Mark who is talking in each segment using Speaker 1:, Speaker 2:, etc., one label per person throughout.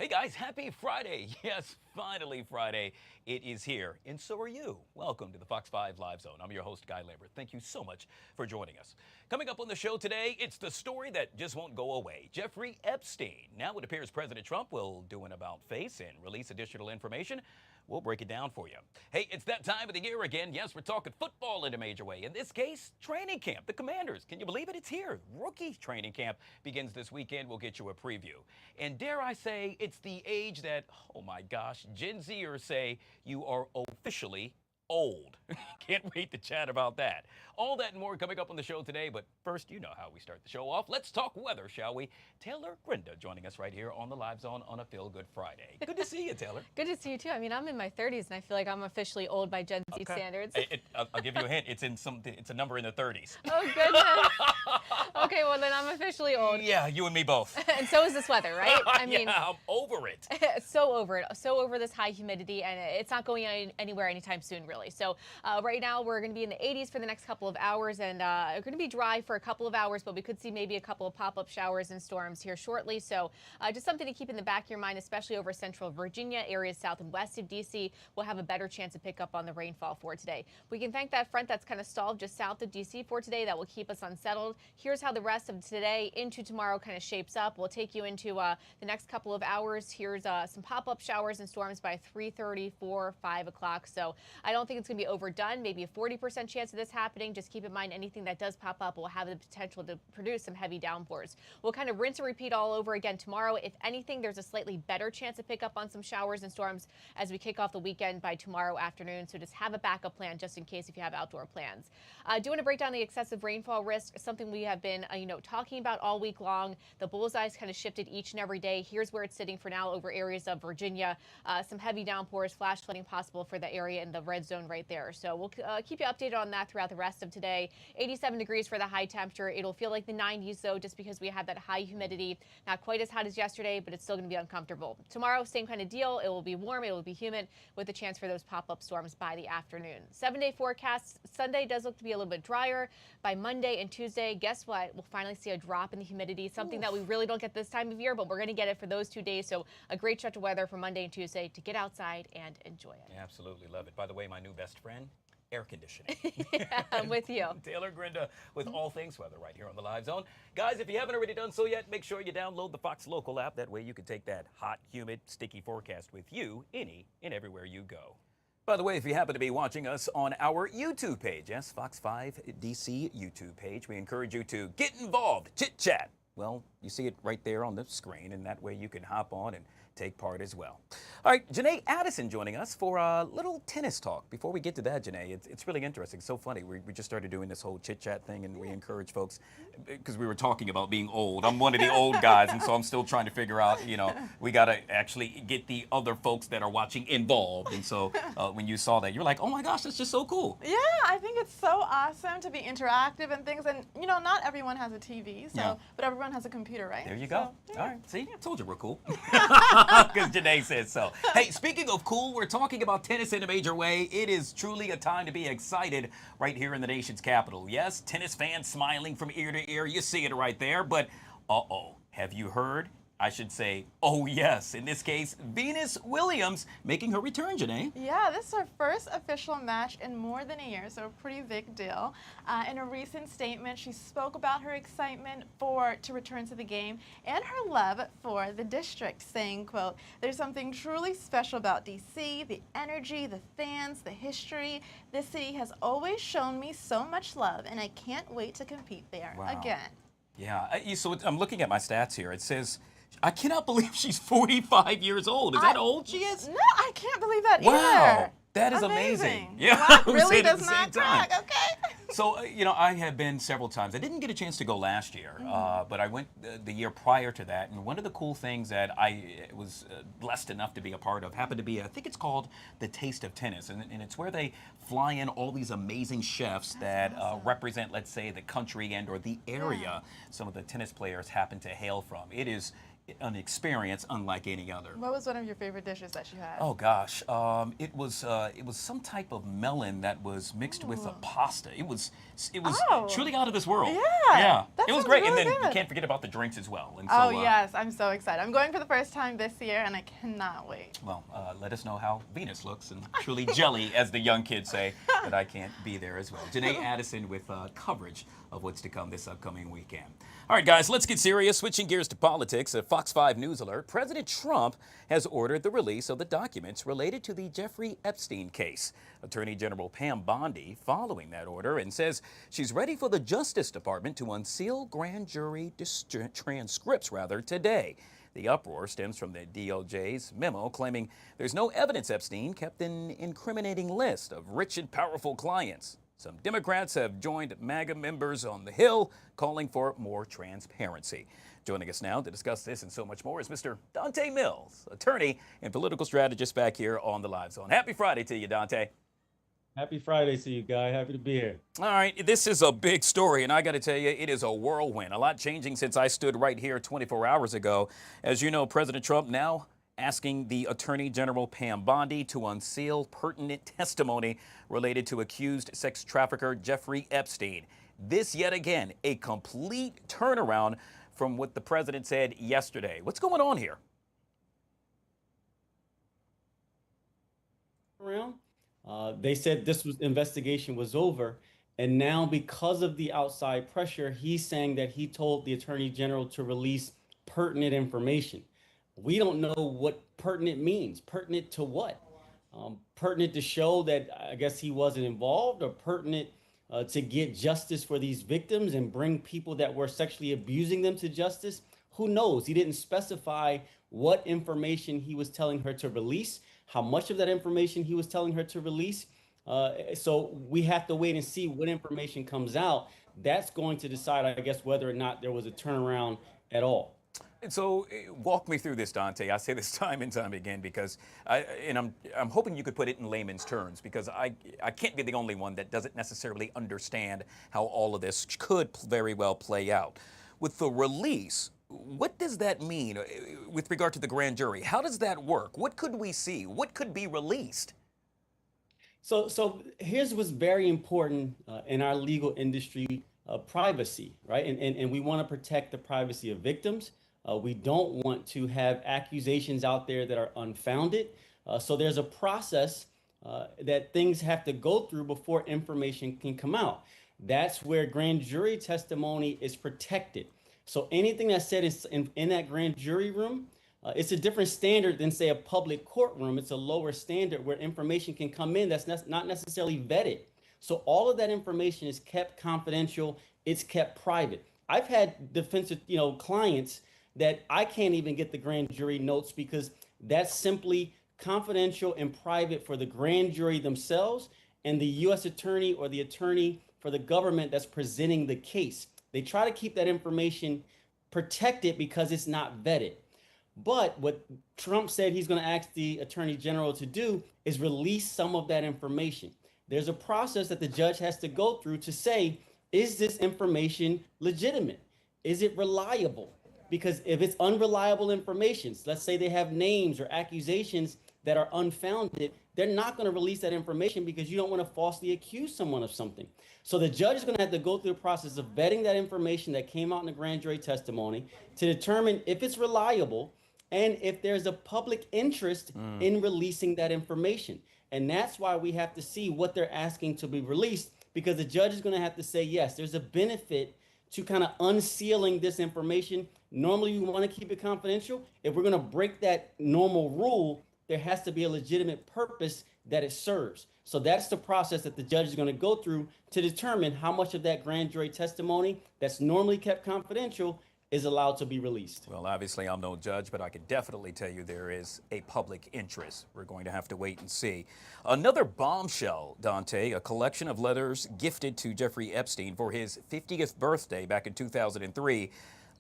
Speaker 1: Hey guys, happy Friday. Yes, finally Friday. It is here, and so are you. Welcome to the Fox 5 Live Zone. I'm your host, Guy Lambert. Thank you so much for joining us. Coming up on the show today, it's the story that just won't go away. Jeffrey Epstein. Now it appears President Trump will do an about-face and release additional information. We'll break it down for you. Hey, it's that time of the year again. Yes, we're talking football in a major way. In this case, training camp. The Commanders. Can you believe it? It's here. Rookie training camp begins this weekend. We'll get you a preview. And dare I say, it's the age that, oh my gosh, Gen Zers say you are officially old. Can't wait to chat about that. All that and more coming up on the show today. But first, you know how we start the show off. Let's talk weather, shall we? Taylor Grinda joining us right here on the Live Zone on a Feel Good Friday. Good to see you, Taylor.
Speaker 2: Good to see you, too. I mean, I'm in my 30s, and I feel like I'm officially old by Gen Z standards.
Speaker 1: I'll give you a hint. It's a number in the 30s.
Speaker 2: Oh, goodness. Okay, well, then I'm officially old.
Speaker 1: Yeah, you and me both.
Speaker 2: And so is this weather, right? I mean,
Speaker 1: yeah, I'm over it.
Speaker 2: So over it. So over this high humidity, and it's not going anywhere anytime soon, really. So right now, we're going to be in the 80s for the next couple of hours, and we're going to be dry for a couple of hours, but we could see maybe a couple of pop-up showers and storms here shortly. So just something to keep in the back of your mind, especially over central Virginia, areas south and west of D.C. will have a better chance to pick up on the rainfall for today. We can thank that front that's kind of stalled just south of D.C. for today. That will keep us unsettled. Here's how the rest of today into tomorrow kind of shapes up. We'll take you into the next couple of hours. Here's some pop-up showers and storms by 3:30, 4, 5 o'clock. So I don't think it's going to be overdone. Maybe a 40% chance of this happening. Just keep in mind anything that does pop up will have the potential to produce some heavy downpours. We'll kind of rinse and repeat all over again tomorrow. If anything, there's a slightly better chance to pick up on some showers and storms as we kick off the weekend by tomorrow afternoon. So just have a backup plan just in case if you have outdoor plans. Do want to break down the excessive rainfall risk, something we have been talking about all week long. The bullseye's kind of shifted each and every day. Here's where it's sitting for now over areas of Virginia. Some heavy downpours, flash flooding possible for the area in the red zone right there. So we'll keep you updated on that throughout the rest of today. 87 degrees for the high temperature. It'll feel like the 90s though, just because we have that high humidity. Not quite as hot as yesterday, but it's still going to be uncomfortable. Tomorrow, same kind of deal. It will be warm. It will be humid with a chance for those pop-up storms by the afternoon. 7-day forecast. Sunday does look to be a little bit drier. By Monday and Tuesday, guess what? We'll finally see a drop in the humidity, something that we really don't get this time of year, but we're going to get it for those 2 days. So a great stretch of weather for Monday and Tuesday to get outside and enjoy it.
Speaker 1: Absolutely love it. By the way, my new best friend, air conditioning.
Speaker 2: Yeah, I'm with you.
Speaker 1: Taylor Grinda with all things weather right here on the Live Zone. Guys, if you haven't already done so yet, make sure you download the Fox Local app. That way you can take that hot, humid, sticky forecast with you any and everywhere you go. By the way, if you happen to be watching us on our YouTube page, yes, Fox 5 DC YouTube page, we encourage you to get involved, chit-chat. Well, you see it right there on the screen, and that way you can hop on and take part as well. All right, Janae Addison joining us for a little tennis talk. Before we get to that, Janae, it's really interesting. So funny. We just started doing this whole chit-chat thing, and we encourage folks, because we were talking about being old. I'm one of the old guys, and so I'm still trying to figure out, we got to actually get the other folks that are watching involved. And so when you saw that, you're like, oh my gosh, that's just so cool.
Speaker 3: Yeah, I think it's so awesome to be interactive and things. And, not everyone has a TV, so but everyone has a computer, right?
Speaker 1: There you go. So, yeah. All right. See, I told you we're cool. Because Janae said so. Hey, speaking of cool, we're talking about tennis in a major way. It is truly a time to be excited right here in the nation's capital. Yes, tennis fans smiling from ear to ear. You see it right there. But, have you heard? I should say, oh yes, in this case, Venus Williams making her return, Janae.
Speaker 3: Yeah, this is her first official match in more than a year, so a pretty big deal. In a recent statement, she spoke about her excitement to return to the game and her love for the district, saying, quote, "There's something truly special about DC, the energy, the fans, the history. This city has always shown me so much love, and I can't wait to compete there again."
Speaker 1: Yeah, so I'm looking at my stats here. It says, I cannot believe she's 45 years old. Is that old she is?
Speaker 3: No, I can't believe that
Speaker 1: either.
Speaker 3: Wow,
Speaker 1: that is amazing.
Speaker 3: Yeah, wow, really does not crack. Okay.
Speaker 1: So, I have been several times. I didn't get a chance to go last year, but I went the year prior to that. And one of the cool things that I was blessed enough to be a part of happened to be, I think it's called the Taste of Tennis. And it's where they fly in all these amazing chefs that represent, let's say, the country and or the area some of the tennis players happen to hail from. an experience unlike any other.
Speaker 3: What was one of your favorite dishes that you had?
Speaker 1: Oh gosh, it was some type of melon that was mixed with a pasta. It was
Speaker 3: Oh.
Speaker 1: truly out of this world.
Speaker 3: Yeah, that
Speaker 1: it was
Speaker 3: sounds
Speaker 1: great.
Speaker 3: really
Speaker 1: And then you
Speaker 3: good.
Speaker 1: can't forget about the drinks as well. And
Speaker 3: Oh,
Speaker 1: so,
Speaker 3: yes, I'm so excited. I'm going for the first time this year, and I cannot wait.
Speaker 1: Well, let us know how Venus looks, and truly jelly, as the young kids say, that I can't be there as well. Janae Addison with coverage of what's to come this upcoming weekend. All right, guys, let's get serious. Switching gears to politics, a Fox 5 News alert. President Trump has ordered the release of the documents related to the Jeffrey Epstein case. Attorney General Pam Bondi following that order and says she's ready for the Justice Department to unseal grand jury transcripts today. The uproar stems from the DOJ's memo claiming there's no evidence Epstein kept an incriminating list of rich and powerful clients. Some Democrats have joined MAGA members on the Hill calling for more transparency. Joining us now to discuss this and so much more is Mr. Dante Mills, attorney and political strategist back here on the Live Zone. Happy Friday to you, Dante.
Speaker 4: Happy Friday to you, Guy. Happy to be here.
Speaker 1: All right, this is a big story, and I got to tell you, it is a whirlwind. A lot changing since I stood right here 24 hours ago. As you know, President Trump now asking the Attorney General Pam Bondi to unseal pertinent testimony related to accused sex trafficker Jeffrey Epstein. This, yet again, a complete turnaround from what the president said yesterday. What's going on here?
Speaker 4: They said this investigation was over, and now because of the outside pressure, he's saying that he told the Attorney General to release pertinent information. We don't know what pertinent means. Pertinent to what? Pertinent to show that I guess he wasn't involved, or pertinent to get justice for these victims and bring people that were sexually abusing them to justice? Who knows? He didn't specify what information he was telling her to release, how much of that information he was telling her to release. So we have to wait and see what information comes out. That's going to decide, I guess, whether or not there was a turnaround at all.
Speaker 1: And so walk me through this, Dante. I say this time and time again because I'm hoping you could put it in layman's terms, because I can't be the only one that doesn't necessarily understand how all of this could very well play out. With the release, what does that mean with regard to the grand jury? How does that work? What could we see? What could be released?
Speaker 4: So here's what's very important in our legal industry, privacy, right? And we want to protect the privacy of victims. We don't want to have accusations out there that are unfounded. So there's a process that things have to go through before information can come out. That's where grand jury testimony is protected. So anything that's said in that grand jury room, it's a different standard than, say, a public courtroom. It's a lower standard where information can come in that's not necessarily vetted. So all of that information is kept confidential. It's kept private. I've had defense, clients that I can't even get the grand jury notes because that's simply confidential and private for the grand jury themselves and the U.S. attorney or the attorney for the government that's presenting the case. They try to keep that information protected because it's not vetted. But what Trump said he's going to ask the attorney general to do is release some of that information. There's a process that the judge has to go through to say, is this information legitimate? Is it reliable? Because if it's unreliable information, let's say they have names or accusations that are unfounded, they're not going to release that information because you don't want to falsely accuse someone of something. So the judge is going to have to go through the process of vetting that information that came out in the grand jury testimony to determine if it's reliable and if there's a public interest in releasing that information. And that's why we have to see what they're asking to be released, because the judge is going to have to say, yes, there's a benefit to kind of unsealing this information. Normally, we want to keep it confidential. If we're going to break that normal rule, there has to be a legitimate purpose that it serves. So that's the process that the judge is going to go through to determine how much of that grand jury testimony that's normally kept confidential is allowed to be released.
Speaker 1: Well, obviously, I'm no judge, but I can definitely tell you there is a public interest. We're going to have to wait and see. Another bombshell, Dante, a collection of letters gifted to Jeffrey Epstein for his 50th birthday back in 2003,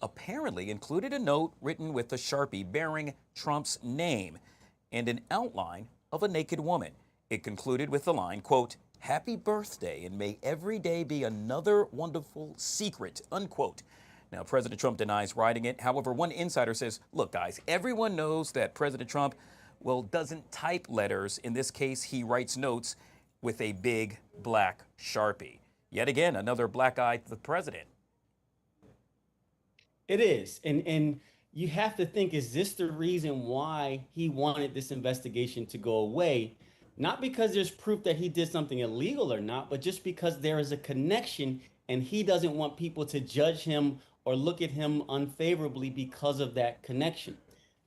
Speaker 1: apparently included a note written with a Sharpie bearing Trump's name and an outline of a naked woman. It concluded with the line, quote, "Happy birthday, and may every day be another wonderful secret," unquote. Now, President Trump denies writing it. However, one insider says, look, guys, everyone knows that President Trump, well, doesn't type letters. In this case, he writes notes with a big black Sharpie. Yet again, another black eye to the president.
Speaker 4: It is. And you have to think, is this the reason why he wanted this investigation to go away? Not because there's proof that he did something illegal or not, but just because there is a connection and he doesn't want people to judge him or look at him unfavorably because of that connection.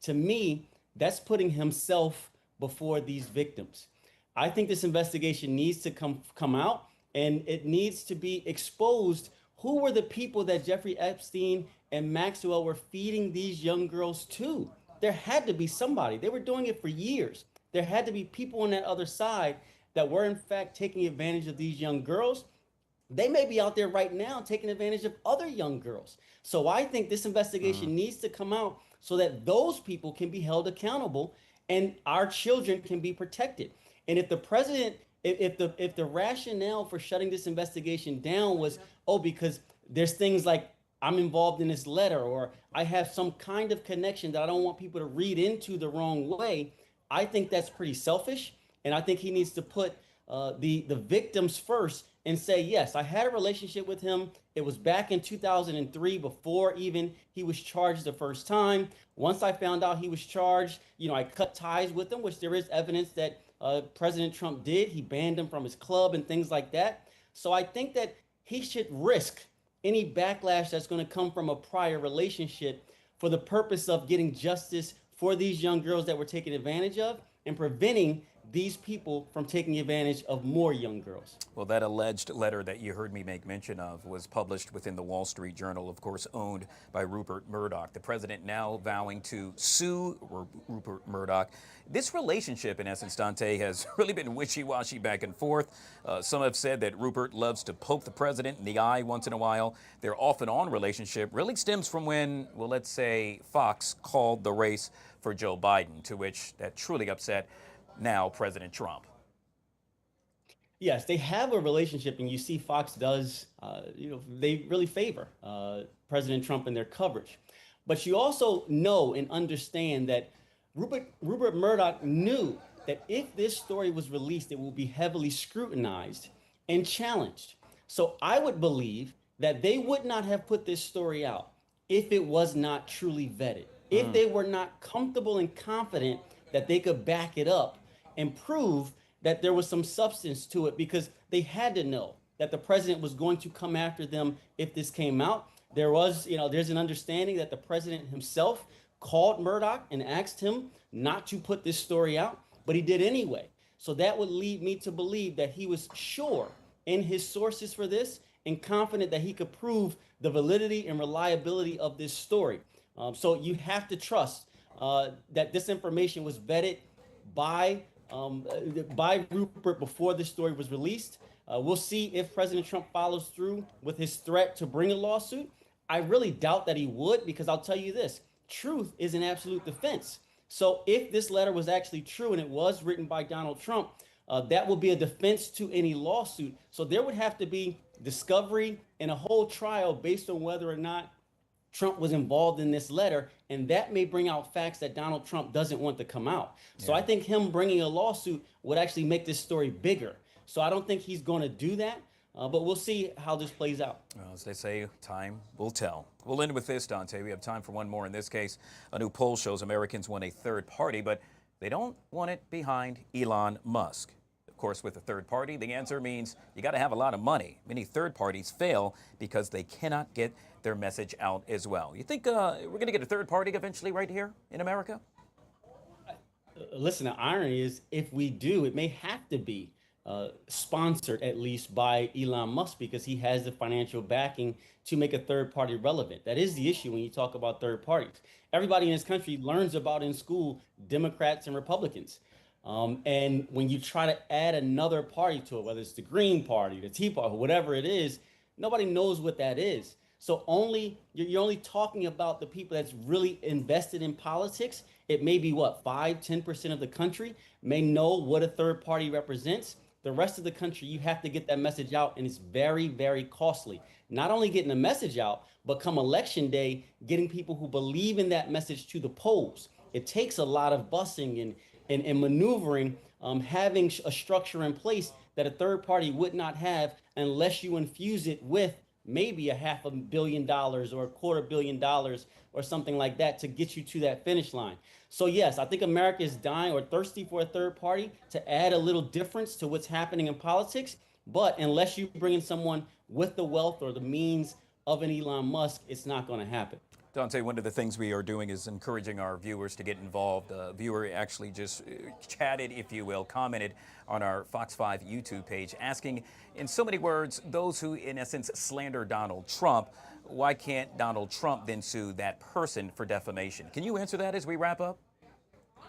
Speaker 4: To me, that's putting himself before these victims. I think this investigation needs to come out, and it needs to be exposed. Who were the people that Jeffrey Epstein and Maxwell were feeding these young girls to? There had to be somebody. They were doing it for years. There had to be people on that other side that were in fact taking advantage of these young girls. They may be out there right now taking advantage of other young girls. So I think this investigation needs to come out so that those people can be held accountable and our children can be protected. And if the president, if the rationale for shutting this investigation down was, oh, because there's things like I'm involved in this letter or I have some kind of connection that I don't want people to read into the wrong way, I think that's pretty selfish. And I think he needs to put the victims first and say, yes, I had a relationship with him. It was back in 2003, before even he was charged the first time. Once I found out he was charged, I cut ties with him, which there is evidence that President Trump did. He banned him from his club and things like that. So I think that he should risk any backlash that's going to come from a prior relationship for the purpose of getting justice for these young girls that were taken advantage of and preventing these people from taking advantage of more young girls.
Speaker 1: Well, that alleged letter that you heard me make mention of was published within the Wall Street Journal, of course, owned by Rupert Murdoch. The president now vowing to sue Rupert Murdoch. This relationship, in essence, Dante, has really been wishy-washy back and forth. Some have said that Rupert loves to poke the president in the eye once in a while. Their off-and-on relationship really stems from when, well, let's say, Fox called the race for Joe Biden, to which that truly upset now President Trump.
Speaker 4: Yes, they have a relationship, and you see Fox does, they really favor President Trump in their coverage. But you also know and understand that Rupert Murdoch knew that if this story was released, it will be heavily scrutinized and challenged. So I would believe that they would not have put this story out if it was not truly vetted, if they were not comfortable and confident that they could back it up and prove that there was some substance to it, because they had to know that the president was going to come after them if this came out. There was, there's an understanding that the president himself called Murdoch and asked him not to put this story out, but he did anyway. So that would lead me to believe that he was sure in his sources for this and confident that he could prove the validity and reliability of this story. So you have to trust that this information was vetted by Rupert before this story was released. We'll see if President Trump follows through with his threat to bring a lawsuit. I really doubt that he would, because I'll tell you this, truth is an absolute defense. So if this letter was actually true and it was written by Donald Trump, that will be a defense to any lawsuit. So there would have to be discovery and a whole trial based on whether or not Trump was involved in this letter, and that may bring out facts that Donald Trump doesn't want to come out. So I think him bringing a lawsuit would actually make this story bigger. So I don't think he's going to do that, but we'll see how this plays out.
Speaker 1: Well, as they say, time will tell. We'll end with this, Dante. We have time for one more. In this case, a new poll shows Americans want a third party, but they don't want it behind Elon Musk. Of course, with a third party, the answer means you got to have a lot of money. Many third parties fail because they cannot get their message out as well. You think we're going to get a third party eventually right here in America?
Speaker 4: Listen, the irony is, if we do, it may have to be sponsored at least by Elon Musk, because he has the financial backing to make a third party relevant. That is the issue when you talk about third parties. Everybody in this country learns about in school Democrats and Republicans. And when you try to add another party to it, whether it's the Green Party, the Tea Party, whatever it is, nobody knows what that is. So you're only talking about the people that's really invested in politics. It may be 5-10% of the country may know what a third party represents. The rest of the country, you have to get that message out, and it's very, very costly. not only getting the message out, but come election day, getting people who believe in that message to the polls. It takes a lot of busing and maneuvering, having a structure in place that a third party would not have unless you infuse it with maybe $500 million or $250 million or something like that to get you to that finish line. So yes, I think America is dying or thirsty for a third party to add a little difference to what's happening in politics. But unless you bring in someone with the wealth or the means of an Elon Musk, it's not going to happen.
Speaker 1: Dante, one of the things we are doing is encouraging our viewers to get involved. A viewer actually just chatted, if you will, commented on our Fox 5 YouTube page, asking in so many words, those who in essence slander Donald Trump, why can't Donald Trump then sue that person for defamation? Can you answer that as we wrap up?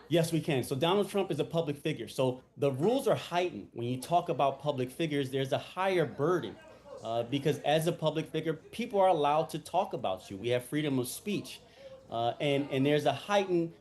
Speaker 4: Yes, we can. So Donald Trump is a public figure. So the rules are heightened. When you talk about public figures, there's a higher burden. Because as a public figure, people are allowed to talk about you. We have freedom of speech, and there's a heightened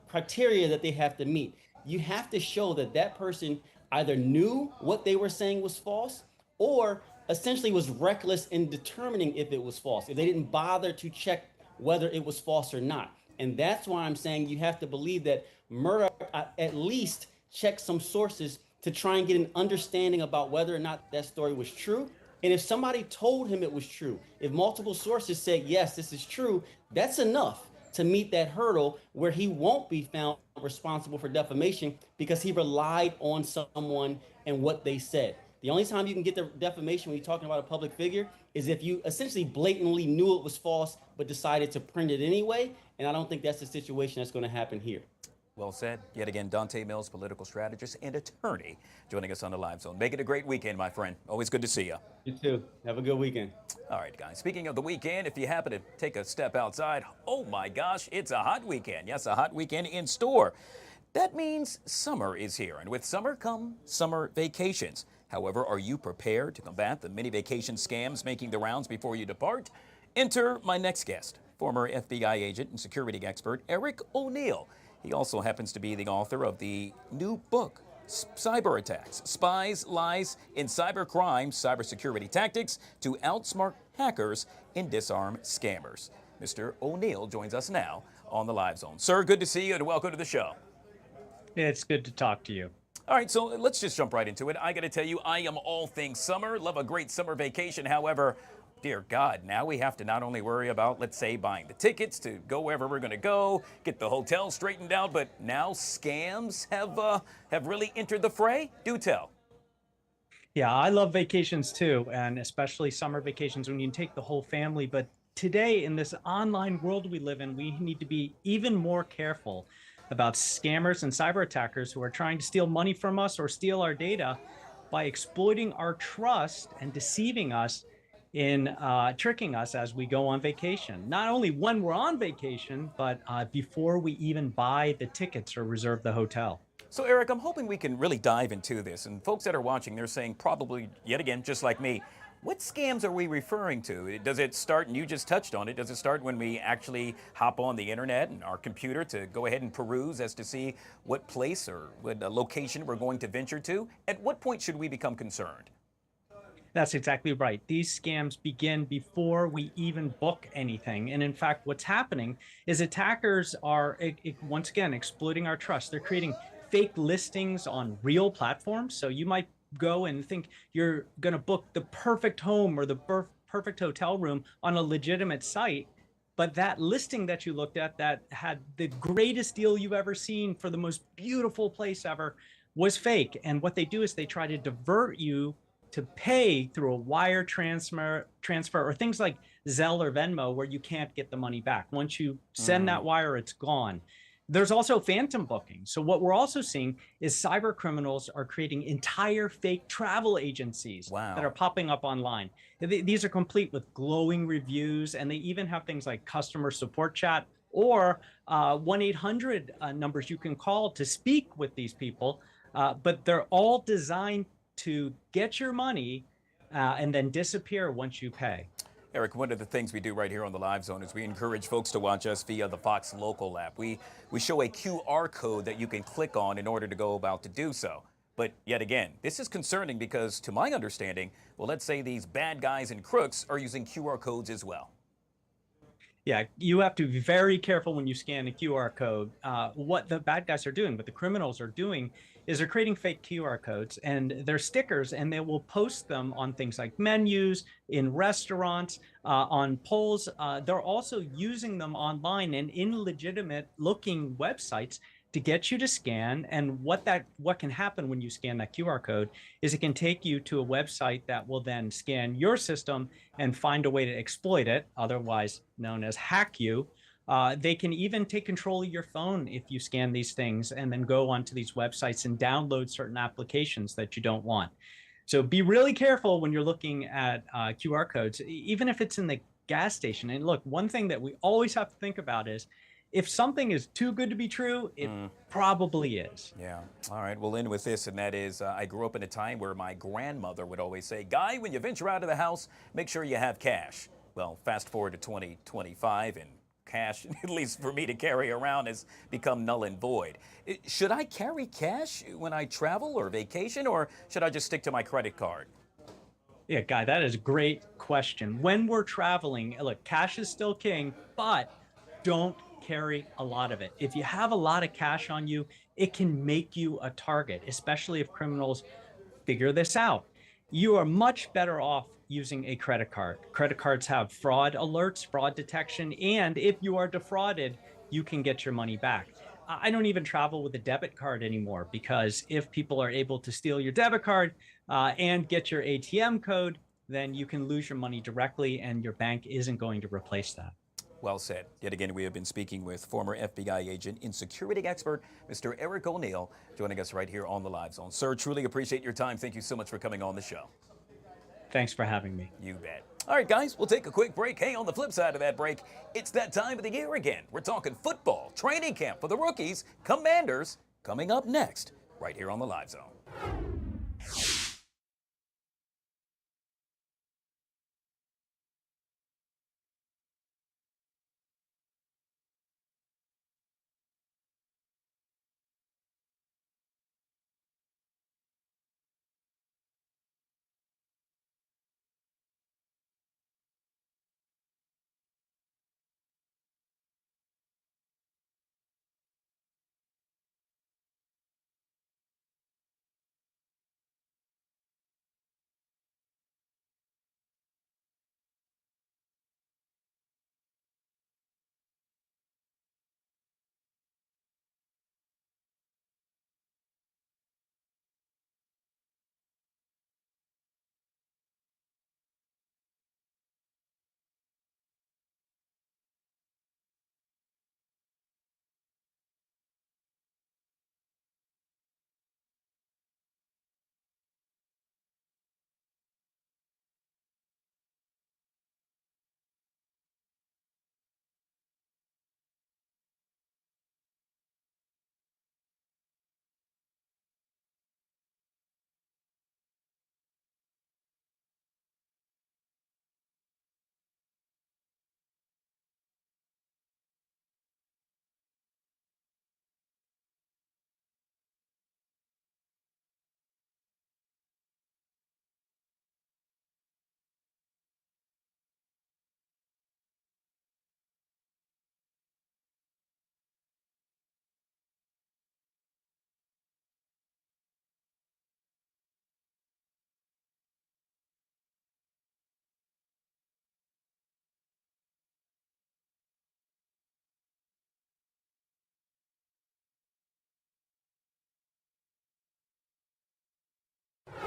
Speaker 4: criteria that they have to meet. You have to show that that person either knew what they were saying was false, or essentially was reckless in determining if it was false. If they didn't bother to check whether it was false or not, and that's why I'm saying you have to believe that Murdoch at least checked some sources to try and get an understanding about whether or not that story was true. And if somebody told him it was true, if multiple sources said, yes, this is true, that's enough to meet that hurdle where he won't be found responsible for defamation because he relied on someone and what they said. The only time you can get the defamation when you're talking about a public figure is if you essentially blatantly knew it was false, but decided to print it anyway. And I don't think that's the situation that's going to happen here.
Speaker 1: Well said. Yet again, Dante Mills, political strategist and attorney, joining us on the Live Zone. Make it a great weekend, my friend. Always good to see you.
Speaker 4: You too. Have a good weekend.
Speaker 1: All right, guys. Speaking of the weekend, if you happen to take a step outside, oh my gosh, it's a hot weekend. Yes, a hot weekend in store. That means summer is here, and with summer come summer vacations. However, are you prepared to combat the many vacation scams making the rounds before you depart? Enter my next guest, former FBI agent and security expert Eric O'Neill. He also happens to be the author of the new book, Cyber Attacks, Spies, Lies, and Cybercrime, Cybersecurity Tactics to Outsmart Hackers and Disarm Scammers. Mr. O'Neill joins us now on the Live Zone. Sir, good to see you and welcome to the show.
Speaker 5: It's good to talk to you.
Speaker 1: All right, so let's just jump right into it. I got to tell you, I am all things summer, love a great summer vacation. However, dear God, now we have to not only worry about, let's say, buying the tickets to go wherever we're going to go, get the hotel straightened out, but now scams have really entered the fray? Do tell.
Speaker 5: Yeah, I love vacations too, and especially summer vacations when you can take the whole family. But today, in this online world we live in, we need to be even more careful about scammers and cyber attackers who are trying to steal money from us or steal our data by exploiting our trust and deceiving us in tricking us as we go on vacation. Not only when we're on vacation, but before we even buy the tickets or reserve the hotel.
Speaker 1: So Eric, I'm hoping we can really dive into this. And folks that are watching, they're saying probably, yet again, just like me, what scams are we referring to? Does it start, and you just touched on it, does it start when we actually hop on the internet and our computer to go ahead and peruse as to see what place or what location we're going to venture to? At what point should we become concerned?
Speaker 5: That's exactly right. These scams begin before we even book anything. And in fact, what's happening is attackers are, once again, exploiting our trust. They're creating fake listings on real platforms. So you might go and think you're going to book the perfect home or the perfect hotel room on a legitimate site. But that listing that you looked at that had the greatest deal you've ever seen for the most beautiful place ever was fake. And what they do is they try to divert you to pay through a wire transfer or things like Zelle or Venmo where you can't get the money back. Once you send that wire, it's gone. There's also phantom booking. So what we're also seeing is cyber criminals are creating entire fake travel agencies that are popping up online. These are complete with glowing reviews, and they even have things like customer support chat or 1-800 numbers you can call to speak with these people. But they're all designed to get your money and then disappear once you pay.
Speaker 1: Eric, one of the things we do right here on the Live Zone is we encourage folks to watch us via the Fox Local app. We show a QR code that you can click on in order to go about to do so. But yet again, this is concerning because to my understanding, well, let's say these bad guys and crooks are using QR codes as well.
Speaker 5: Yeah, you have to be very careful when you scan a QR code. What the bad guys are doing, what the criminals are doing, is they're creating fake QR codes, and they're stickers, and they will post them on things like menus, in restaurants, on polls. They're also using them online and in legitimate looking websites to get you to scan. And what can happen when you scan that QR code is it can take you to a website that will then scan your system and find a way to exploit it, otherwise known as hack you. They can even take control of your phone if you scan these things and then go onto these websites and download certain applications that you don't want. So be really careful when you're looking at QR codes, even if it's in the gas station. And look, one thing that we always have to think about is if something is too good to be true, it probably is.
Speaker 1: Yeah. All right. We'll end with this, and that is I grew up in a time where my grandmother would always say, Guy, when you venture out of the house, make sure you have cash. Well, fast forward to 2025, and cash, at least for me to carry around, has become null and void. Should I carry cash when I travel or vacation, or should I just stick to my credit card?
Speaker 5: Yeah, Guy, that is a great question. When we're traveling, look, cash is still king, but don't carry a lot of it. If you have a lot of cash on you, it can make you a target, especially if criminals figure this out. You are much better off using a credit card. Credit cards have fraud alerts, fraud detection, and if you are defrauded, you can get your money back. I don't even travel with a debit card anymore because if people are able to steal your debit card and get your ATM code, then you can lose your money directly and your bank isn't going to replace that.
Speaker 1: Well said. Yet again, we have been speaking with former FBI agent and security expert, Mr. Eric O'Neill, joining us right here on the Live Zone. Sir, truly appreciate your time. Thank you so much for coming on the show.
Speaker 5: Thanks for having me.
Speaker 1: You bet. All right, guys, we'll take a quick break. Hey, on the flip side of that break, it's that time of the year again. We're talking football, training camp for the rookies, Commanders, coming up next, right here on the Live Zone.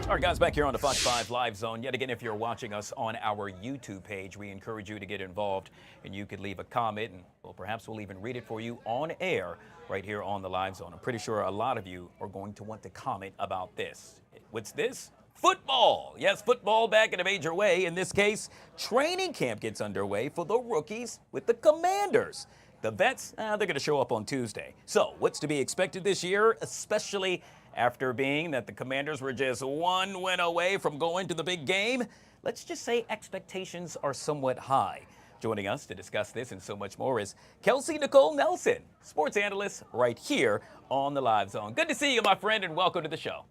Speaker 1: All right, guys, back here on the Fox 5 Live Zone. Yet again, if you're watching us on our YouTube page, we encourage you to get involved, and you could leave a comment, and well, perhaps we'll even read it for you on air right here on the Live Zone. I'm pretty sure a lot of you are going to want to comment about this. What's this? Football. Yes, football back in a major way. In this case, training camp gets underway for the rookies with the Commanders. The vets, they're going to show up on Tuesday. So what's to be expected this year, especially after being that the Commanders were just one win away from going to the big game? Let's just say expectations are somewhat high. Joining us to discuss this and so much more is Kelsey Nicole Nelson, sports analyst right here on the Live Zone. Good to see you, my friend, and welcome to the show.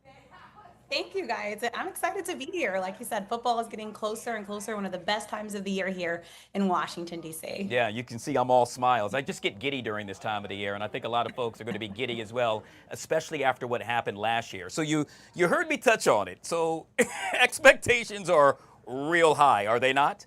Speaker 6: Thank you, guys. I'm excited to be here. Like you said, football is getting closer and closer. One of the best times of the year here in Washington, D.C.
Speaker 1: Yeah, you can see I'm all smiles. I just get giddy during this time of the year, and I think a lot of folks are going to be giddy as well, especially after what happened last year. So you heard me touch on it. So expectations are real high, are they not?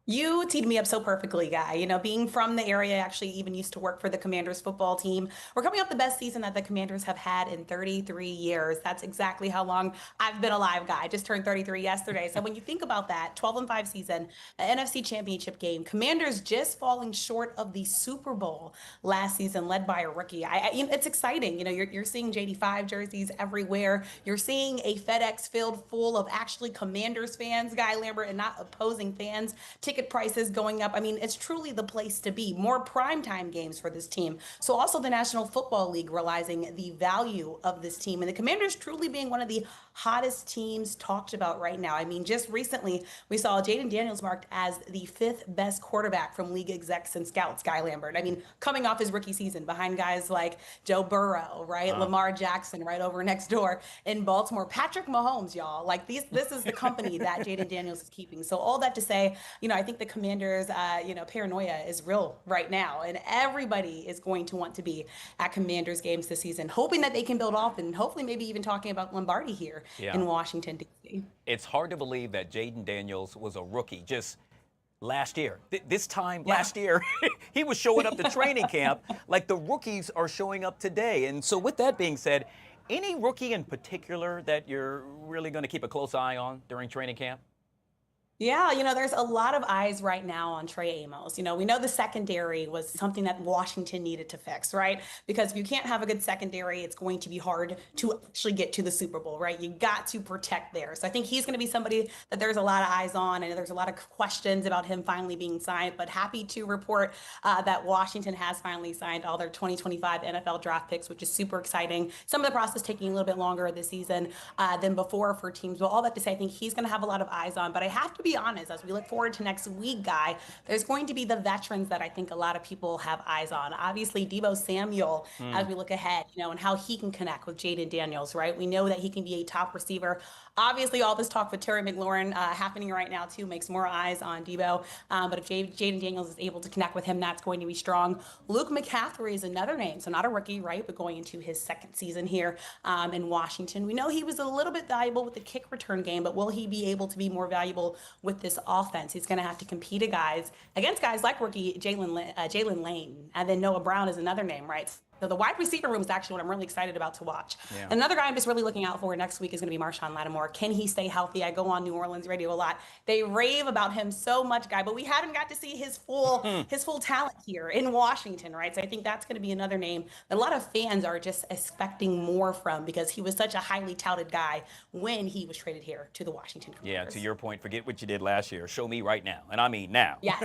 Speaker 6: You teed me up so perfectly, Guy. You know, being from the area, I actually even used to work for the Commanders football team. We're coming off the best season that the Commanders have had in 33 years. That's exactly how long I've been alive, Guy. I just turned 33 yesterday. So when you think about that, 12-5 season, an NFC championship game, Commanders just falling short of the Super Bowl last season, led by a rookie. It's exciting. You know, you're seeing JD5 jerseys everywhere. You're seeing a FedEx field full of actually Commanders fans, Guy Lambert, and not opposing fans. Ticket prices going up. I mean, it's truly the place to be. More primetime games for this team. So also the National Football League realizing the value of this team, and the Commanders truly being one of the hottest teams talked about right now. I mean, just recently we saw Jaden Daniels marked as the 5th best quarterback from league execs and scouts, Guy Lambert. I mean, coming off his rookie season behind guys like Joe Burrow, right? Lamar Jackson right over next door in Baltimore. Patrick Mahomes, y'all. Like this is the company that Jaden Daniels is keeping. So all that to say, you know, I think the Commanders, paranoia is real right now, and everybody is going to want to be at Commanders games this season, hoping that they can build off and hopefully maybe even talking about Lombardi here in Washington, D.C.
Speaker 1: It's hard to believe that Jaden Daniels was a rookie just last year. This time last year, he was showing up to training camp like the rookies are showing up today. And so with that being said, any rookie in particular that you're really going to keep a close eye on during training camp?
Speaker 6: Yeah, you know, there's a lot of eyes right now on Trey Amos. You know, we know the secondary was something that Washington needed to fix, right? Because if you can't have a good secondary, it's going to be hard to actually get to the Super Bowl, right? You got to protect there. So I think he's going to be somebody that there's a lot of eyes on, and there's a lot of questions about him finally being signed, but happy to report that Washington has finally signed all their 2025 NFL draft picks, which is super exciting. Some of the process taking a little bit longer this season than before for teams. But all that to say, I think he's going to have a lot of eyes on, but I have to be honest, as we look forward to next week, Guy, there's going to be the veterans that I think a lot of people have eyes on. Obviously, Deebo Samuel, as we look ahead, you know, and how he can connect with Jaden Daniels, right? We know that he can be a top receiver. Obviously, all this talk with Terry McLaurin happening right now, too, makes more eyes on Deebo. But if Jaden Daniels is able to connect with him, that's going to be strong. Luke McCaffrey is another name, so not a rookie, right? But going into his second season here in Washington. We know he was a little bit valuable with the kick return game, but will he be able to be more valuable with this offense? He's going to have to compete against guys like rookie Jalen Lane, and then Noah Brown is another name, right? So the wide receiver room is actually what I'm really excited about to watch. Yeah. Another guy I'm just really looking out for next week is going to be Marshawn Lattimore. Can he stay healthy? I go on New Orleans radio a lot. They rave about him so much, Guy, but we haven't got to see his full talent here in Washington, right? So I think that's going to be another name that a lot of fans are just expecting more from, because he was such a highly touted guy when he was traded here to the Washington Commanders.
Speaker 1: Yeah, to your point, forget what you did last year. Show me right now. And I mean now.
Speaker 6: Yeah.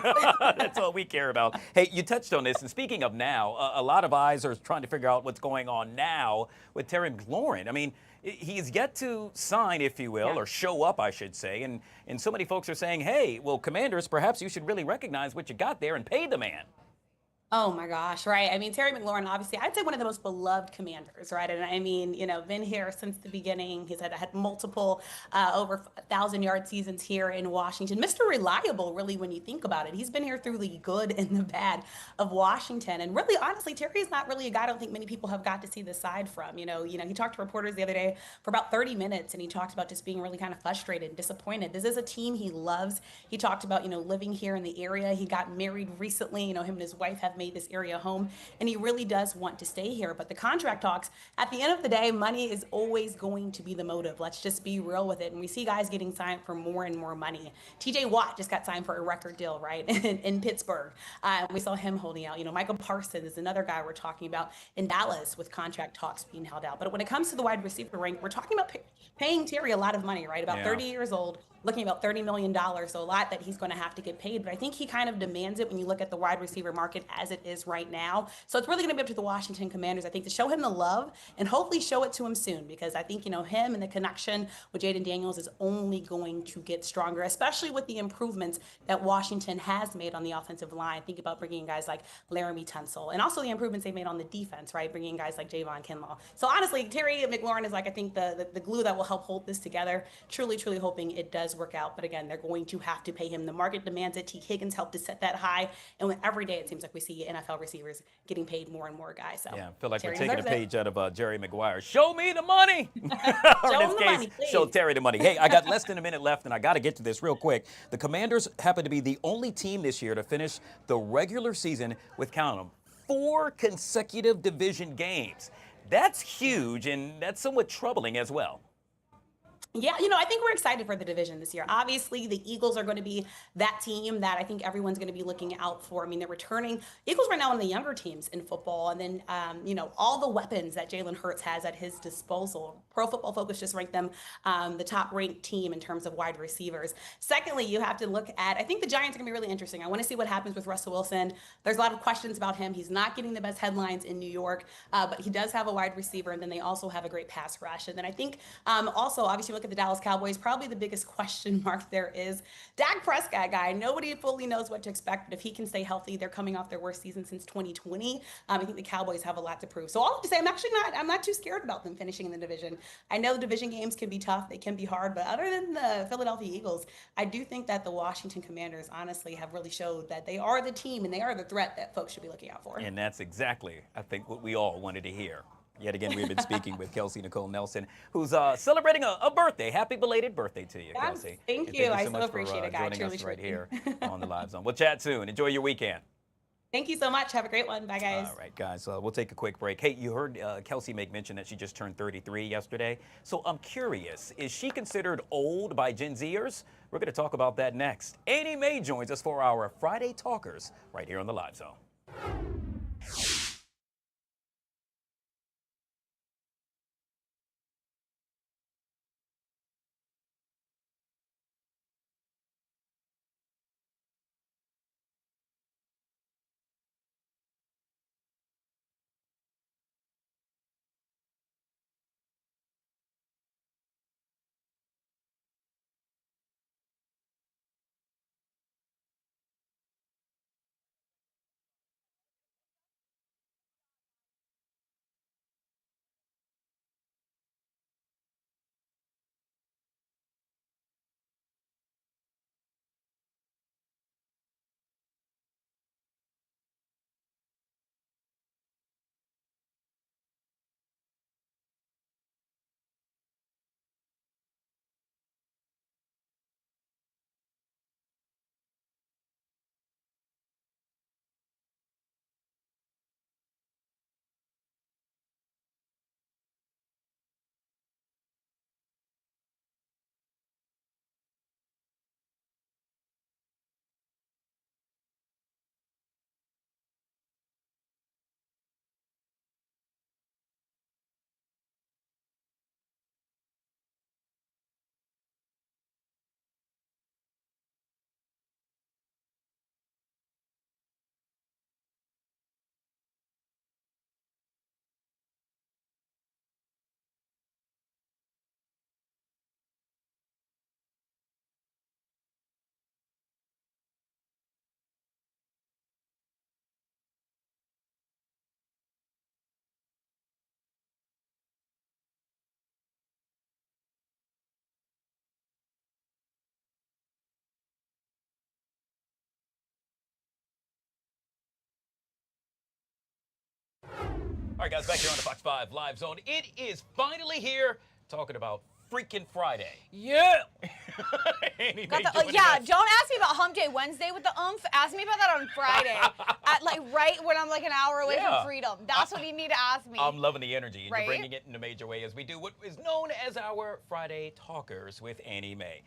Speaker 1: That's all we care about. Hey, you touched on this. And speaking of now, a lot of eyes are trying to figure out what's going on now with Terry McLaurin. I mean, he's yet to sign, if you will, or show up, I should say. And so many folks are saying, hey, well, Commanders, perhaps you should really recognize what you got there and pay the man.
Speaker 6: Oh my gosh, right. I mean, Terry McLaurin, obviously, I'd say one of the most beloved Commanders, right? And I mean, you know, been here since the beginning. He's had multiple over 1,000-yard seasons here in Washington. Mr. Reliable, really, when you think about it. He's been here through the good and the bad of Washington. And really, honestly, Terry is not really a guy I don't think many people have got to see the side from. You know, he talked to reporters the other day for about 30 minutes, and he talked about just being really kind of frustrated and disappointed. This is a team he loves. He talked about, you know, living here in the area. He got married recently. You know, him and his wife have made this area home, and he really does want to stay here. But the contract talks, at the end of the day, money is always going to be the motive. Let's just be real with it. And we see guys getting signed for more and more money. TJ Watt just got signed for a record deal, right, in Pittsburgh. We saw him holding out. You know, Michael Parsons is another guy we're talking about in Dallas with contract talks being held out. But when it comes to the wide receiver rank, we're talking about paying Terry a lot of money, right? About 30 years old. looking at about $30 million, so a lot that he's going to have to get paid. But I think he kind of demands it when you look at the wide receiver market as it is right now. So it's really going to be up to the Washington Commanders, I think, to show him the love and hopefully show it to him soon, because I think, him and the connection with Jaden Daniels is only going to get stronger, especially with the improvements that Washington has made on the offensive line. Think about bringing in guys like Laramie Tunsil, and also the improvements they made on the defense, right? Bringing in guys like Javon Kinlaw. So honestly, Terry McLaurin is like, I think the glue that will help hold this together. Truly, truly hoping it does work out. But again, they're going to have to pay him. The market demands it. T. Higgins helped to set that high. And every day it seems like we see NFL receivers getting paid more and more, guys. So
Speaker 1: yeah, I feel like
Speaker 6: Terry
Speaker 1: we're taking a
Speaker 6: deserves it.
Speaker 1: page out of Jerry Maguire. Show me the money.
Speaker 6: Show
Speaker 1: In
Speaker 6: him
Speaker 1: this
Speaker 6: the
Speaker 1: case,
Speaker 6: money, please.
Speaker 1: show Terry the money. Hey, I got less than a minute left, and I got to get to this real quick. The Commanders happen to be the only team this year to finish the regular season with, count them, 4 consecutive division games. That's huge, and that's somewhat troubling as well.
Speaker 6: Yeah, I think we're excited for the division this year. Obviously, the Eagles are going to be that team that I think everyone's going to be looking out for. I mean, they're returning. Eagles right now one of the younger teams in football. And then, all the weapons that Jalen Hurts has at his disposal. Pro Football Focus just ranked them the top-ranked team in terms of wide receivers. Secondly, you have to look at, I think the Giants are going to be really interesting. I want to see what happens with Russell Wilson. There's a lot of questions about him. He's not getting the best headlines in New York, but he does have a wide receiver, and then they also have a great pass rush. And then I think also, obviously, look at the Dallas Cowboys, probably the biggest question mark there is Dak Prescott, guy. Nobody fully knows what to expect, but if he can stay healthy, they're coming off their worst season since 2020. I think the Cowboys have a lot to prove. So all I have to say, I'm not too scared about them finishing in the division. I know the division games can be tough. They can be hard, but other than the Philadelphia Eagles, I do think that the Washington Commanders honestly have really showed that they are the team and they are the threat that folks should be looking out for.
Speaker 1: And that's exactly, I think, what we all wanted to hear. Yet again, we've been speaking with Kelsey Nicole Nelson, who's celebrating a birthday. Happy belated birthday to you,
Speaker 6: Yes,
Speaker 1: Kelsey.
Speaker 6: thank
Speaker 1: And
Speaker 6: you.
Speaker 1: so
Speaker 6: I so
Speaker 1: much
Speaker 6: appreciate
Speaker 1: for
Speaker 6: it, Guy.
Speaker 1: joining
Speaker 6: Truly,
Speaker 1: us right
Speaker 6: truly.
Speaker 1: here on the Live Zone. We'll chat soon. Enjoy your weekend.
Speaker 6: Thank you so much. Have a great one. Bye, guys.
Speaker 1: All right, guys, we'll take a quick break. Hey, you heard Kelsey make mention that she just turned 33 yesterday. So I'm curious, is she considered old by Gen Zers? We're going to talk about that next. Annie Mae joins us for our Friday Talkers right here on the Live Zone. All right, guys, back here on the Fox 5 Live Zone. It is finally here, talking about freaking Friday. Yeah! Annie Mae joining us.
Speaker 2: Don't ask me about Hump Day Wednesday with the oomph. Ask me about that on Friday, right when I'm like an hour away from freedom. That's what you need to ask me.
Speaker 1: I'm loving the energy, and
Speaker 2: Right?
Speaker 1: you're bringing it in a major way as we do what is known as our Friday Talkers with Annie Mae.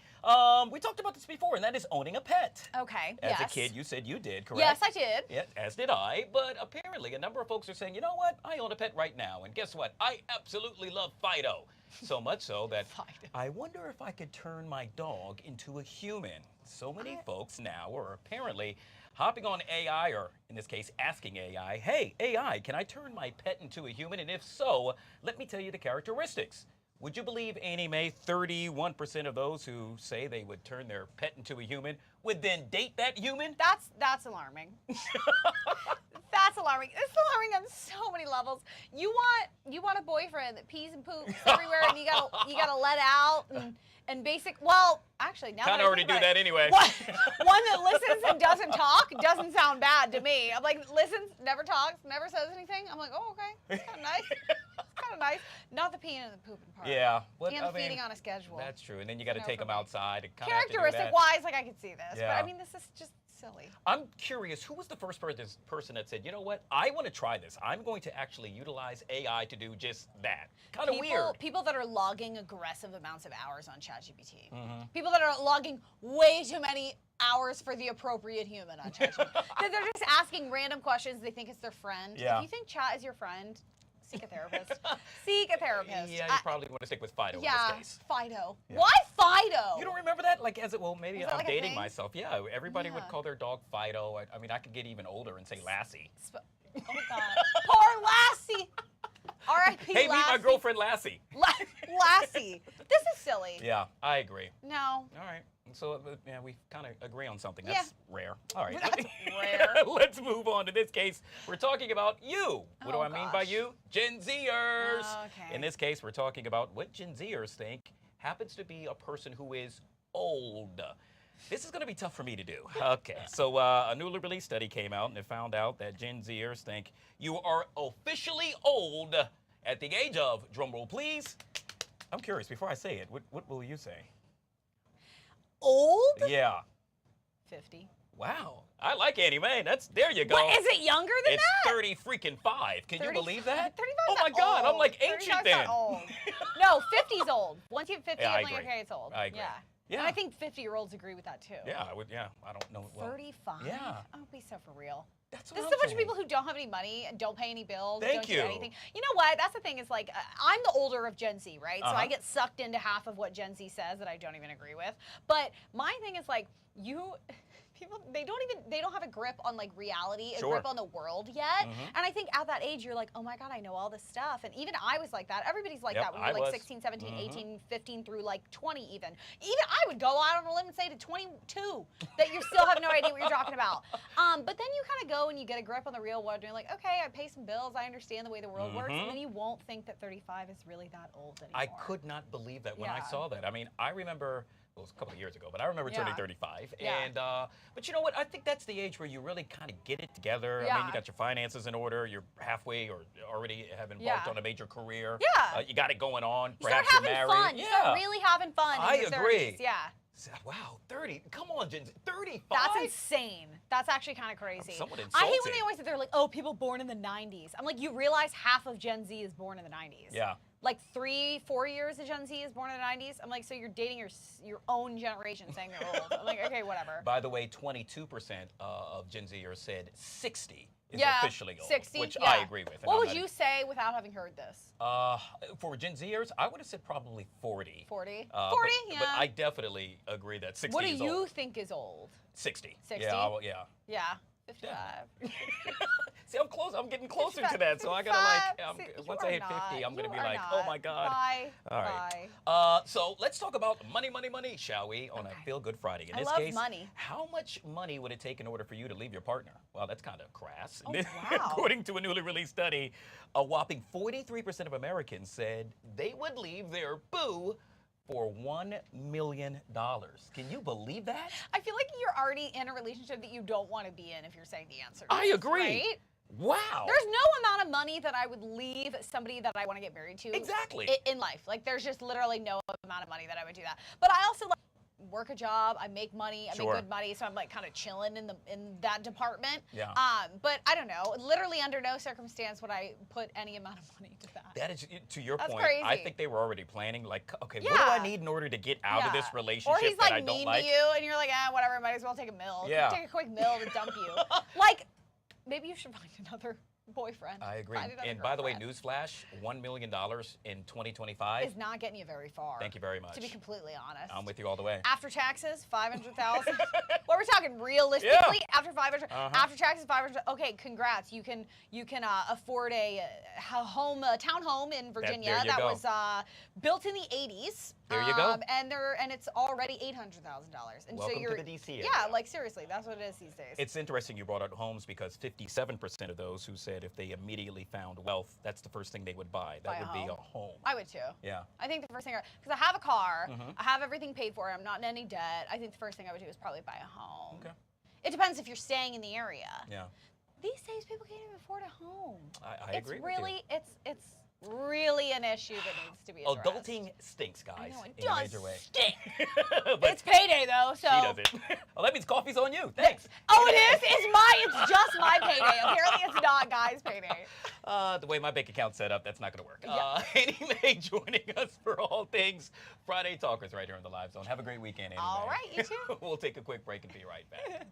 Speaker 1: We talked about this before, and that is owning a pet.
Speaker 2: Okay.
Speaker 1: As
Speaker 2: yes.
Speaker 1: a kid, you said you did, correct?
Speaker 2: Yes, I did.
Speaker 1: Yeah, as did I. But apparently, a number of folks are saying, you know what? I own a pet right now. And guess what? I absolutely love Fido. So much so that
Speaker 2: Fido.
Speaker 1: I wonder if I could turn my dog into a human. So many folks now are apparently hopping on AI, or in this case, asking AI, hey, AI, can I turn my pet into a human? And if so, let me tell you the characteristics. Would you believe, Annie Mae, 31% of those who say they would turn their pet into a human would then date that human?
Speaker 2: That's alarming. That's alarming. It's alarming on so many levels. You want a boyfriend that pees and poops everywhere, and you gotta let out and basic. Well, actually, now
Speaker 1: Kind
Speaker 2: that
Speaker 1: of
Speaker 2: I
Speaker 1: already
Speaker 2: think
Speaker 1: do
Speaker 2: about
Speaker 1: that
Speaker 2: it,
Speaker 1: anyway.
Speaker 2: one that listens and doesn't talk doesn't sound bad to me. I'm like, listens, never talks, never says anything. I'm like, oh, okay, that's kind of nice. It's kind of nice. Not the peeing and the pooping part.
Speaker 1: Yeah.
Speaker 2: And the feeding on a schedule.
Speaker 1: That's true. And then you got to
Speaker 2: No,
Speaker 1: take
Speaker 2: for
Speaker 1: them
Speaker 2: me.
Speaker 1: outside and kind of have to do that.
Speaker 2: Characteristic-wise, like I could see this,
Speaker 1: Yeah.
Speaker 2: but I mean, this is just silly.
Speaker 1: I'm curious, who was the first person that said, you know what, I want to try this. I'm going to actually utilize AI to do just that. Kind of weird.
Speaker 2: People that are logging aggressive amounts of hours on ChatGPT.
Speaker 1: Mm-hmm.
Speaker 2: People that are logging way too many hours for the appropriate human on ChatGPT. That they're just asking random questions. They think it's their friend.
Speaker 1: Yeah.
Speaker 2: If you think Chat is your friend, seek a therapist. Seek a therapist.
Speaker 1: Yeah, you probably want to stick with Fido in this case.
Speaker 2: Fido.
Speaker 1: Yeah.
Speaker 2: Why Fido?
Speaker 1: You don't remember that? Like, maybe
Speaker 2: Was that
Speaker 1: I'm
Speaker 2: like a
Speaker 1: dating
Speaker 2: thing?
Speaker 1: myself. Yeah, everybody would
Speaker 2: Yeah.
Speaker 1: call their dog Fido. I mean, I could get even older and say Lassie.
Speaker 2: Oh God. Poor Lassie. R.I.P.
Speaker 1: Hey, meet my
Speaker 2: Lassie.
Speaker 1: girlfriend Lassie.
Speaker 2: Lassie. This is silly.
Speaker 1: Yeah, I agree.
Speaker 2: No.
Speaker 1: All right. So, yeah, we kind of agree on something.
Speaker 2: Yeah.
Speaker 1: That's rare. All right.
Speaker 2: That's rare.
Speaker 1: Let's move on to this case. We're talking about you. What do
Speaker 2: Oh,
Speaker 1: I mean by
Speaker 2: gosh.
Speaker 1: you? Gen Zers.
Speaker 2: Okay.
Speaker 1: In this case, we're talking about what Gen Zers think happens to be a person who is old. This is going to be tough for me to do. Okay. So, a newly released study came out, and it found out that Gen Zers think you are officially old at the age of, drumroll please. I'm curious, before I say it, what will you say?
Speaker 2: Old?
Speaker 1: Yeah.
Speaker 2: 50.
Speaker 1: Wow. I like Annie Mae. There you go.
Speaker 2: What, is it younger than
Speaker 1: It's
Speaker 2: that?
Speaker 1: 30 freaking 5. Can you
Speaker 2: 30
Speaker 1: believe that?
Speaker 2: 35
Speaker 1: Oh
Speaker 2: is
Speaker 1: my
Speaker 2: not
Speaker 1: God, I'm
Speaker 2: old.
Speaker 1: like ancient
Speaker 2: 35 is
Speaker 1: then.
Speaker 2: not old. No, 50's old. Once you hit 50,
Speaker 1: Yeah, I
Speaker 2: I'm like,
Speaker 1: agree.
Speaker 2: okay, it's old.
Speaker 1: I agree.
Speaker 2: Yeah.
Speaker 1: Yeah.
Speaker 2: And I think 50-year-olds agree with that too.
Speaker 1: Yeah, I don't know. Well,
Speaker 2: 35?
Speaker 1: yeah.
Speaker 2: Oh, be so for real.
Speaker 1: That's what
Speaker 2: This is
Speaker 1: I'm
Speaker 2: a bunch of
Speaker 1: saying.
Speaker 2: people who don't have any money and don't pay any bills,
Speaker 1: Thank
Speaker 2: don't
Speaker 1: you.
Speaker 2: do anything. You know what? That's the thing is like, I'm the older of Gen Z, right? So
Speaker 1: Uh-huh.
Speaker 2: I get sucked into half of what Gen Z says that I don't even agree with. But my thing is like, people, they don't have a grip on like reality, a
Speaker 1: Sure.
Speaker 2: grip on the world yet.
Speaker 1: Mhm.
Speaker 2: And I think at that age, you're like, oh my God, I know all this stuff. And even I was like that. Everybody's like
Speaker 1: Yep,
Speaker 2: that when
Speaker 1: I
Speaker 2: you're like
Speaker 1: was.
Speaker 2: 16, 17,
Speaker 1: Mhm.
Speaker 2: 18, 15 through like 20 even. Even I would go out on a limb and say to 22 that you still have no idea what you're talking about. But then you kind of go and you get a grip on the real world and you're like, okay, I pay some bills, I understand the way the world works.
Speaker 1: Mhm.
Speaker 2: And then you won't think that 35 is really that old anymore.
Speaker 1: I could not believe that when I
Speaker 2: Yeah.
Speaker 1: saw that. I mean, I remember, well, it was a couple of years ago, but I remember turning
Speaker 2: Yeah.
Speaker 1: 35.
Speaker 2: Yeah.
Speaker 1: And, but you know what? I think that's the age where you really kind of get it together. I mean,
Speaker 2: Yeah.
Speaker 1: you got your finances in order. You're halfway or already have embarked
Speaker 2: Yeah.
Speaker 1: on a major career.
Speaker 2: Yeah.
Speaker 1: You got it going on.
Speaker 2: You start
Speaker 1: Perhaps you're
Speaker 2: having
Speaker 1: married.
Speaker 2: fun.
Speaker 1: Yeah.
Speaker 2: You start really having fun.
Speaker 1: I
Speaker 2: in your
Speaker 1: agree.
Speaker 2: 30s. Yeah.
Speaker 1: Wow, 30. Come on, Gen Z. 35?
Speaker 2: That's insane. That's actually kind of crazy.
Speaker 1: somewhat
Speaker 2: I hate when
Speaker 1: insulted.
Speaker 2: they always say they're like, oh, people born in the 90s. I'm like, you realize half of Gen Z is born in the 90s.
Speaker 1: Yeah.
Speaker 2: Like 3-4 years of Gen Z is born in the 90s. I'm like, so you're dating your own generation saying they're old. I'm like, okay, whatever.
Speaker 1: By the way, 22% of Gen Zers said 60 is
Speaker 2: Yeah,
Speaker 1: officially old,
Speaker 2: 60,
Speaker 1: which
Speaker 2: yeah.
Speaker 1: I agree with. and
Speaker 2: What
Speaker 1: I'm
Speaker 2: would
Speaker 1: not-
Speaker 2: you say without having heard this?
Speaker 1: For Gen Zers, I would have said probably 40.
Speaker 2: 40? 40,
Speaker 1: but,
Speaker 2: yeah.
Speaker 1: But I definitely agree that 60
Speaker 2: What do
Speaker 1: is
Speaker 2: you
Speaker 1: old.
Speaker 2: think is old?
Speaker 1: 60.
Speaker 2: 60?
Speaker 1: Yeah, yeah.
Speaker 2: Yeah, 55.
Speaker 1: See, I'm close. I'm getting closer to
Speaker 2: 55,
Speaker 1: that, so I gotta
Speaker 2: 55.
Speaker 1: like.
Speaker 2: See,
Speaker 1: Once
Speaker 2: you
Speaker 1: I
Speaker 2: are
Speaker 1: hit 50,
Speaker 2: not.
Speaker 1: I'm gonna
Speaker 2: You
Speaker 1: be
Speaker 2: are
Speaker 1: like,
Speaker 2: not.
Speaker 1: oh my God.
Speaker 2: Bye.
Speaker 1: All right.
Speaker 2: Bye.
Speaker 1: So let's talk about money, shall we? On
Speaker 2: Okay.
Speaker 1: a Feel Good Friday. In
Speaker 2: I
Speaker 1: this
Speaker 2: love
Speaker 1: case,
Speaker 2: money.
Speaker 1: how much money would it take in order for you to leave your partner? Well, that's kind of crass.
Speaker 2: Oh, wow.
Speaker 1: According to a newly released study, a whopping 43% of Americans said they would leave their boo for $1 million. Can you believe that?
Speaker 2: I feel like you're already in a relationship that you don't want to be in if you're saying the answer. to
Speaker 1: I
Speaker 2: this,
Speaker 1: agree.
Speaker 2: Right?
Speaker 1: Wow.
Speaker 2: There's no amount of money that I would leave somebody that I want to get married to.
Speaker 1: Exactly.
Speaker 2: In life. Like, there's just literally no amount of money that I would do that. But I also like work a job. I make money. I
Speaker 1: Sure.
Speaker 2: make good money. So I'm like kind of chilling in that department.
Speaker 1: Yeah.
Speaker 2: But I don't know. Literally under no circumstance would I put any amount of money to that.
Speaker 1: That is, to your
Speaker 2: That's
Speaker 1: point, I
Speaker 2: crazy.
Speaker 1: think they were already planning, like, okay, what do
Speaker 2: Yeah.
Speaker 1: I need in order to get out of this
Speaker 2: Yeah.
Speaker 1: relationship
Speaker 2: Or he's
Speaker 1: that
Speaker 2: like
Speaker 1: I don't
Speaker 2: mean
Speaker 1: like?
Speaker 2: to you, and you're like, whatever, might as well take a mill.
Speaker 1: Yeah.
Speaker 2: Take a quick mill to dump you. Like, maybe you should find another boyfriend.
Speaker 1: I agree.
Speaker 2: Find another
Speaker 1: And by the way,
Speaker 2: girlfriend.
Speaker 1: newsflash, $1 million in 2025.
Speaker 2: Is not getting you very far.
Speaker 1: Thank you very much.
Speaker 2: To be completely honest.
Speaker 1: I'm with you all the way.
Speaker 2: After taxes, 500,000. What we're talking realistically?
Speaker 1: Yeah.
Speaker 2: After 500, after taxes, 500. Okay, congrats. You can afford a townhome in Virginia
Speaker 1: there you
Speaker 2: that
Speaker 1: go.
Speaker 2: was built in the 80s.
Speaker 1: There you go.
Speaker 2: And it's already $800,000. And
Speaker 1: Welcome
Speaker 2: so
Speaker 1: to
Speaker 2: you're
Speaker 1: the DC area.
Speaker 2: Yeah, like seriously, that's what it is these days.
Speaker 1: It's interesting you brought up homes because 57% of those who said if they immediately found wealth, that's the first thing they would buy. That
Speaker 2: Buy a
Speaker 1: would be a
Speaker 2: home.
Speaker 1: home.
Speaker 2: I would too.
Speaker 1: Yeah.
Speaker 2: I think the first thing, because I have a car, I have everything paid for, I'm not in any debt. I think the first thing I would do is probably buy a home.
Speaker 1: Okay.
Speaker 2: It depends if you're staying in the area.
Speaker 1: Yeah.
Speaker 2: These days, people can't even afford a home.
Speaker 1: I agree with you.
Speaker 2: It's really an issue that needs to be addressed.
Speaker 1: Adulting stinks, guys.
Speaker 2: I know, it
Speaker 1: in a
Speaker 2: does
Speaker 1: major way.
Speaker 2: stink.
Speaker 1: But
Speaker 2: It's payday though, so.
Speaker 1: she does it. Well, that means coffee's on you. Thanks.
Speaker 2: Oh, it is? It's just my payday. Apparently it's not Guy's payday.
Speaker 1: The way my bank account's set up, that's not going to work.
Speaker 2: Yeah.
Speaker 1: Annie Mae joining us for all things Friday Talkers right here on the Live Zone. Have a great weekend, Annie
Speaker 2: All
Speaker 1: Mae.
Speaker 2: right, you too.
Speaker 1: We'll take a quick break and be right back.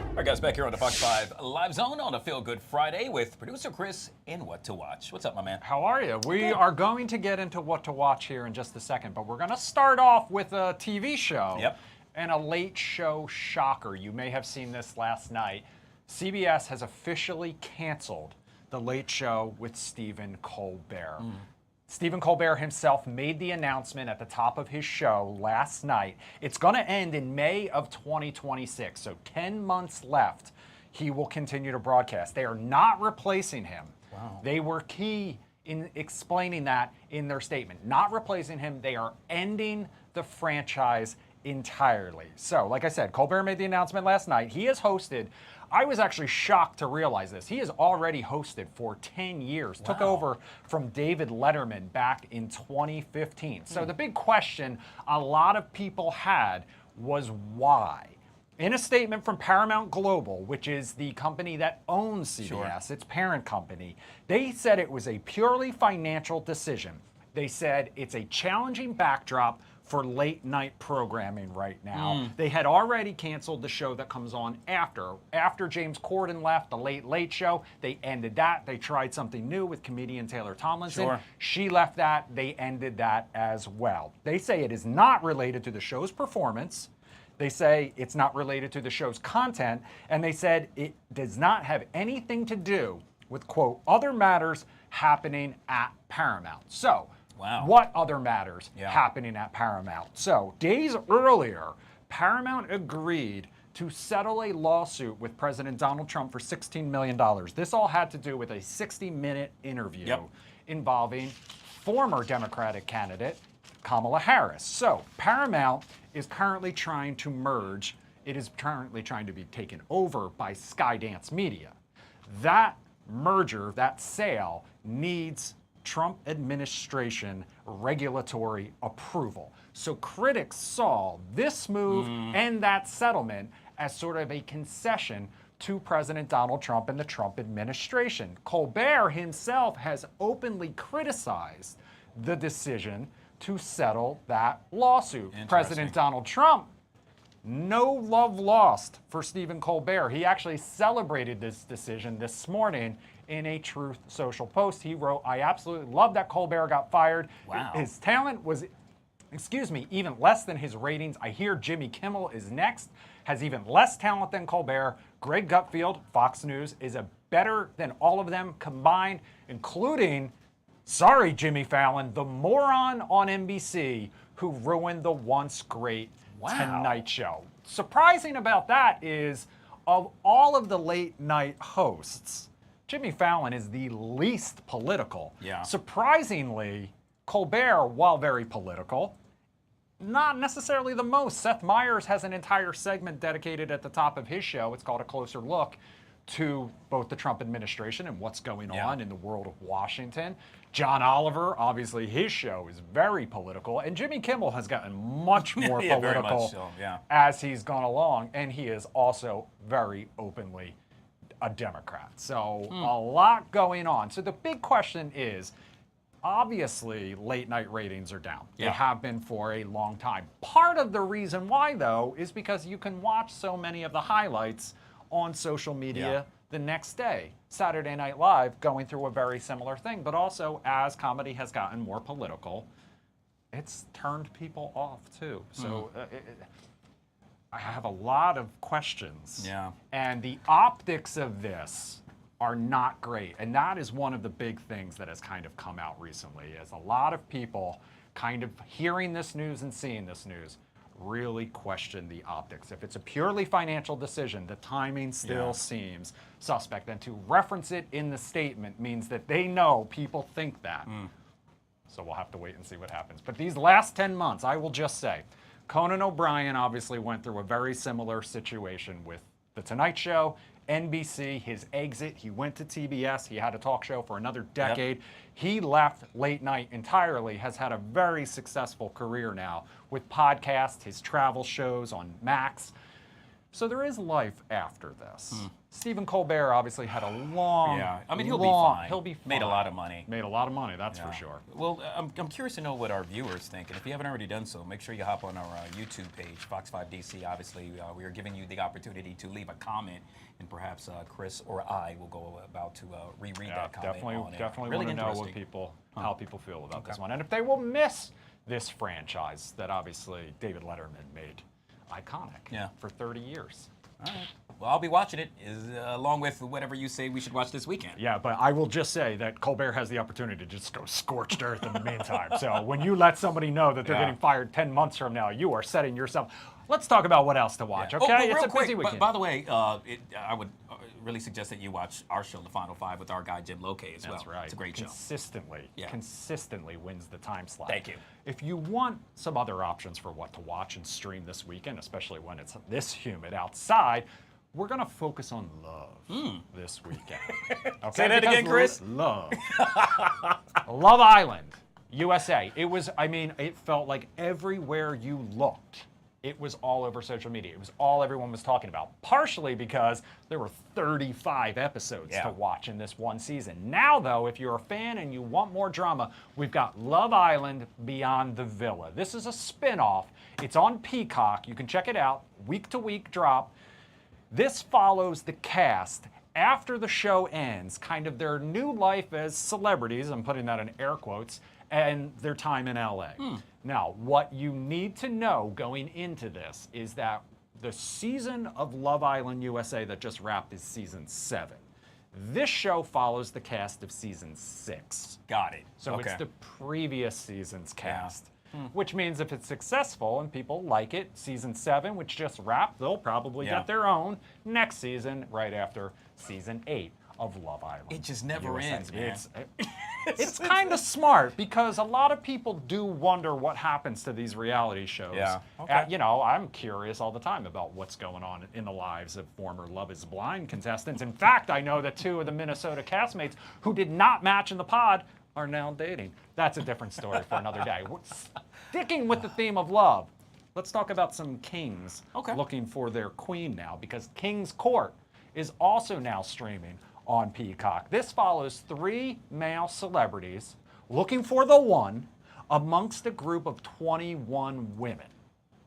Speaker 1: All right, guys, back here on the Fox 5 Live Zone on a Feel Good Friday with producer Chris in What to Watch. What's up, my man?
Speaker 7: How are you? We are going to get into what to watch here in just a second, but we're going to start off with a TV show and a late show shocker. You may have seen this last night. CBS has officially canceled The Late Show with Stephen Colbert. Stephen Colbert himself made the announcement at the top of his show last night. It's going to end in May of 2026, so 10 months left. He will continue to broadcast. They are not replacing him. Wow. They were key in explaining that in their statement. Not replacing him, they are ending the franchise entirely. So, like I said, Colbert made the announcement last night. He has hosted, I was actually shocked to realize this. He has already hosted for 10 years. Wow. Took over from David Letterman back in 2015. So the big question a lot of people had was why? In a statement from Paramount Global, which is the company that owns CBS, its parent company, they said it was a purely financial decision. They said it's a challenging backdrop for late night programming right now. They had already canceled the show that comes on after James Corden left, The Late Late Show. They ended that. They tried something new with comedian Taylor Tomlinson. She left that. They ended that as well. They say it is not related to the show's performance. They say it's not related to the show's content, and they said it does not have anything to do with, quote, other matters happening at Paramount. So, what other matters happening at Paramount? So, days earlier, Paramount agreed to settle a lawsuit with President Donald Trump for $16 million. This all had to do with a 60-minute interview involving former Democratic candidate Kamala Harris. So Paramount is currently trying to merge. It is currently trying to be taken over by Skydance Media. That merger, that sale, needs Trump administration regulatory approval. So critics saw this move and that settlement as sort of a concession to President Donald Trump and the Trump administration. Colbert himself has openly criticized the decision to settle that lawsuit. President Donald Trump, no love lost for Stephen Colbert. He actually celebrated this decision this morning in a Truth Social post. He wrote, "I absolutely love that Colbert got fired.
Speaker 1: Wow.
Speaker 7: His talent was, even less than his ratings. I hear Jimmy Kimmel is next, has even less talent than Colbert. Greg Gutfeld, Fox News, is a better than all of them combined, including, sorry, Jimmy Fallon, the moron on NBC who ruined the once great Tonight Show." Surprising about that is, of all of the late night hosts, Jimmy Fallon is the least political. Surprisingly, Colbert, while very political, not necessarily the most. Seth Meyers has an entire segment dedicated at the top of his show. It's called A Closer Look to both the Trump administration and what's going on in the world of Washington. John Oliver, obviously his show is very political, and Jimmy Kimmel has gotten much more political
Speaker 1: very much so,
Speaker 7: as he's gone along, and he is also very openly a Democrat. So a lot going on. So the big question is, obviously late night ratings are down. They have been for a long time. Part of the reason why, though, is because you can watch so many of the highlights on social media the next day. Saturday Night Live going through a very similar thing, but also as comedy has gotten more political, it's turned people off too. So I have a lot of questions. And the optics of this are not great. And that is one of the big things that has kind of come out recently, is a lot of people kind of hearing this news and seeing this news really question the optics. If it's a purely financial decision, the timing still seems suspect. And to reference it in the statement means that they know people think that. So we'll have to wait and see what happens. But these last 10 months, I will just say, Conan O'Brien obviously went through a very similar situation with The Tonight Show, NBC, his exit. He went to TBS. He had a talk show for another decade. He left late night entirely, has had a very successful career now with podcasts, his travel shows on Max. So there is life after this. Stephen Colbert obviously had a long,
Speaker 1: I mean, he'll be fine.
Speaker 7: He'll be fine.
Speaker 1: Made a lot of money.
Speaker 7: Made a lot of money, that's for sure.
Speaker 1: Well, I'm curious to know what our viewers think. And if you haven't already done so, make sure you hop on our YouTube page, Fox 5 DC. Obviously, we are giving you the opportunity to leave a comment, and perhaps Chris or I will go about to reread that comment.
Speaker 7: Definitely
Speaker 1: really
Speaker 7: want to know what people, how people feel about this one. And if they will miss this franchise that obviously David Letterman made iconic for 30 years.
Speaker 1: All right. Well, I'll be watching it along with whatever you say we should watch this weekend.
Speaker 7: Yeah, but I will just say that Colbert has the opportunity to just go scorched earth in the meantime. So when you let somebody know that they're getting fired 10 months from now, you are setting yourself. Let's talk about what else to watch, okay?
Speaker 1: It's
Speaker 7: a busy weekend.
Speaker 1: By the way, I would really suggest that you watch our show, The Final Five, with our guy Jim Lokay as well.
Speaker 7: That's right.
Speaker 1: It's a great
Speaker 7: Consistently wins the time slot.
Speaker 1: Thank you.
Speaker 7: If you want some other options for what to watch and stream this weekend, especially when it's this humid outside, we're going to focus on love this weekend. Okay?
Speaker 1: Say that again, Chris.
Speaker 7: Love. Love Island, USA. It was, I mean, it felt like everywhere you looked, it was all over social media. It was all everyone was talking about, partially because there were 35 episodes to watch in this one season. Now, though, if you're a fan and you want more drama, we've got Love Island Beyond the Villa. This is a spin-off. It's on Peacock. You can check it out. Week-to-week drop. This follows the cast after the show ends, kind of their new life as celebrities, I'm putting that in air quotes, and their time in LA. Now, what you need to know going into this is that the season of Love Island USA that just wrapped is season 7. This show follows the cast of season 6.
Speaker 1: Got it.
Speaker 7: So it's the previous season's cast. which means if it's successful and people like it, season 7, which just wrapped, they'll probably get their own next season right after season 8 of Love Island.
Speaker 1: It just never ends, man.
Speaker 7: It's kind of smart because a lot of people do wonder what happens to these reality shows.
Speaker 1: Yeah. Okay.
Speaker 7: You know, I'm curious all the time about what's going on in the lives of former Love is Blind contestants. In fact, I know that 2 of the Minnesota castmates who did not match in the pod are now dating. That's a different story for another day. We're sticking with the theme of love, let's talk about some kings looking for their queen now, because King's Court is also now streaming on Peacock. This follows 3 male celebrities looking for the one amongst a group of 21 women.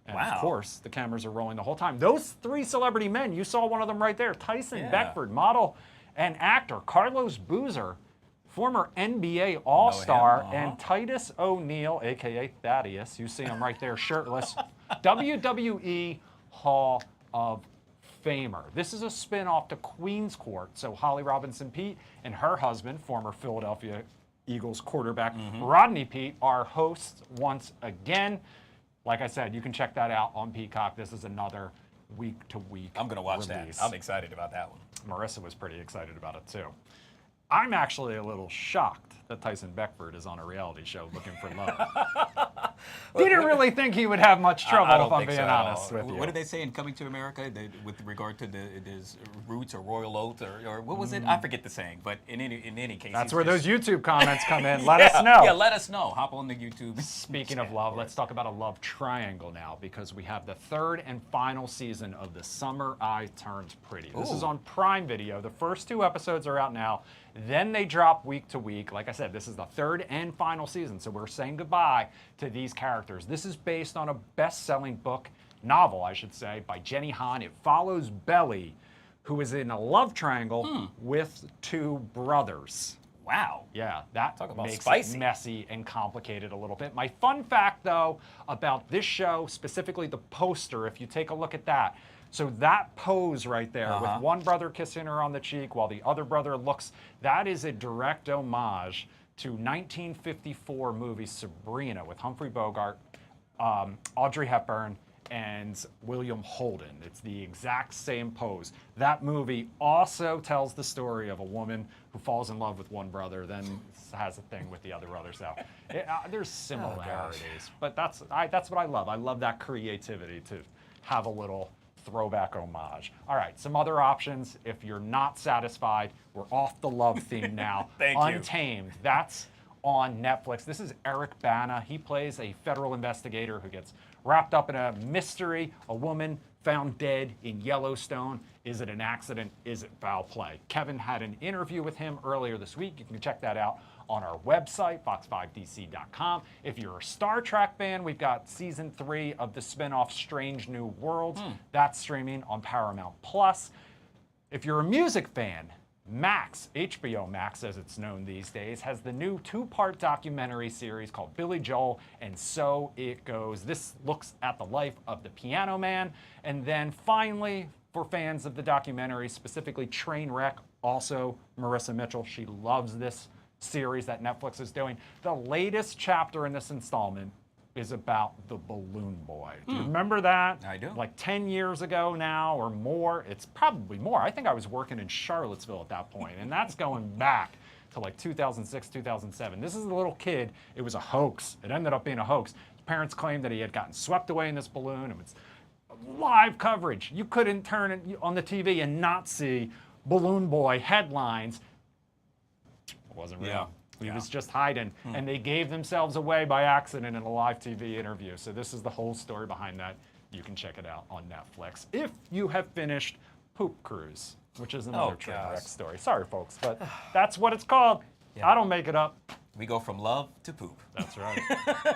Speaker 7: And of course, the cameras are rolling the whole time. Those 3 celebrity men, you saw one of them right there, Tyson Beckford, model and actor, Carlos Boozer, former NBA All-Star, and Titus O'Neil, aka Thaddeus, you see him right there shirtless, WWE Hall of Famer. This is a spin-off to Queen's Court. So Holly Robinson Peete and her husband, former Philadelphia Eagles quarterback Rodney Peete, are hosts once again. Like I said, you can check that out on Peacock. This is another week-to-week
Speaker 1: I'm going to watch
Speaker 7: release.
Speaker 1: that. I'm excited about that one.
Speaker 7: Marissa was pretty excited about it too. I'm actually a little shocked that Tyson Beckford is on a reality show looking for love. Didn't really think he would have much trouble, if I'm being honest with you.
Speaker 1: What did they say in Coming to America with regard to his roots or royal oath or what was it? I forget the saying, but in any case.
Speaker 7: That's where those YouTube comments come in. Let us know.
Speaker 1: Yeah, let us know. Hop on the YouTube.
Speaker 7: Speaking of love, let's talk about a love triangle now, because we have the 3rd and final season of The Summer I Turned Pretty. This is on Prime Video. The first 2 episodes are out now. Then they drop week to week. Like I said, this is the 3rd and final season, so we're saying goodbye to these characters. This is based on a best-selling novel, I should say, by Jenny Han. It follows Belly, who is in a love triangle with 2 brothers.
Speaker 1: Wow.
Speaker 7: Yeah, that makes
Speaker 1: spicy.
Speaker 7: it messy and complicated a little bit. My fun fact, though, about this show, specifically the poster, if you take a look at that, so that pose right there with one brother kissing her on the cheek while the other brother looks, that is a direct homage to 1954 movie Sabrina with Humphrey Bogart, Audrey Hepburn, and William Holden. It's the exact same pose. That movie also tells the story of a woman who falls in love with one brother, then has a thing with the other brother. So there's similarities, but that's what I love. I love that creativity to have a little throwback homage. All right, some other options. If you're not satisfied, we're off the love theme now. Untamed. That's on Netflix. This is Eric Bana. He plays a federal investigator who gets wrapped up in a mystery. A woman found dead in Yellowstone. Is it an accident? Is it foul play? Kevin had an interview with him earlier this week. You can check that out on our website, fox5dc.com. If you're a Star Trek fan, we've got season 3 of the spinoff Strange New Worlds. That's streaming on Paramount Plus. If you're a music fan, Max, HBO Max as it's known these days, has the new 2-part documentary series called Billy Joel and So It Goes. This looks at the life of the Piano Man. And then finally, for fans of the documentary, specifically Trainwreck, also Marissa Mitchell, she loves this series that Netflix is doing. The latest chapter in this installment is about the Balloon Boy. Do you remember that?
Speaker 1: I do.
Speaker 7: Like 10 years ago now or more. It's probably more. I think I was working in Charlottesville at that point, and that's going back to like 2006, 2007. This is a little kid. It was a hoax. It ended up being a hoax. His parents claimed that he had gotten swept away in this balloon. It was live coverage. You couldn't turn it on the TV and not see Balloon Boy headlines. It wasn't real. He was just hiding, and they gave themselves away by accident in a live TV interview. So this is the whole story behind that. You can check it out on Netflix. If you have finished Poop Cruise, which is another Trainwreck story. Sorry, folks, but that's what it's called. I don't make it up.
Speaker 1: We go from love to poop.
Speaker 7: That's right.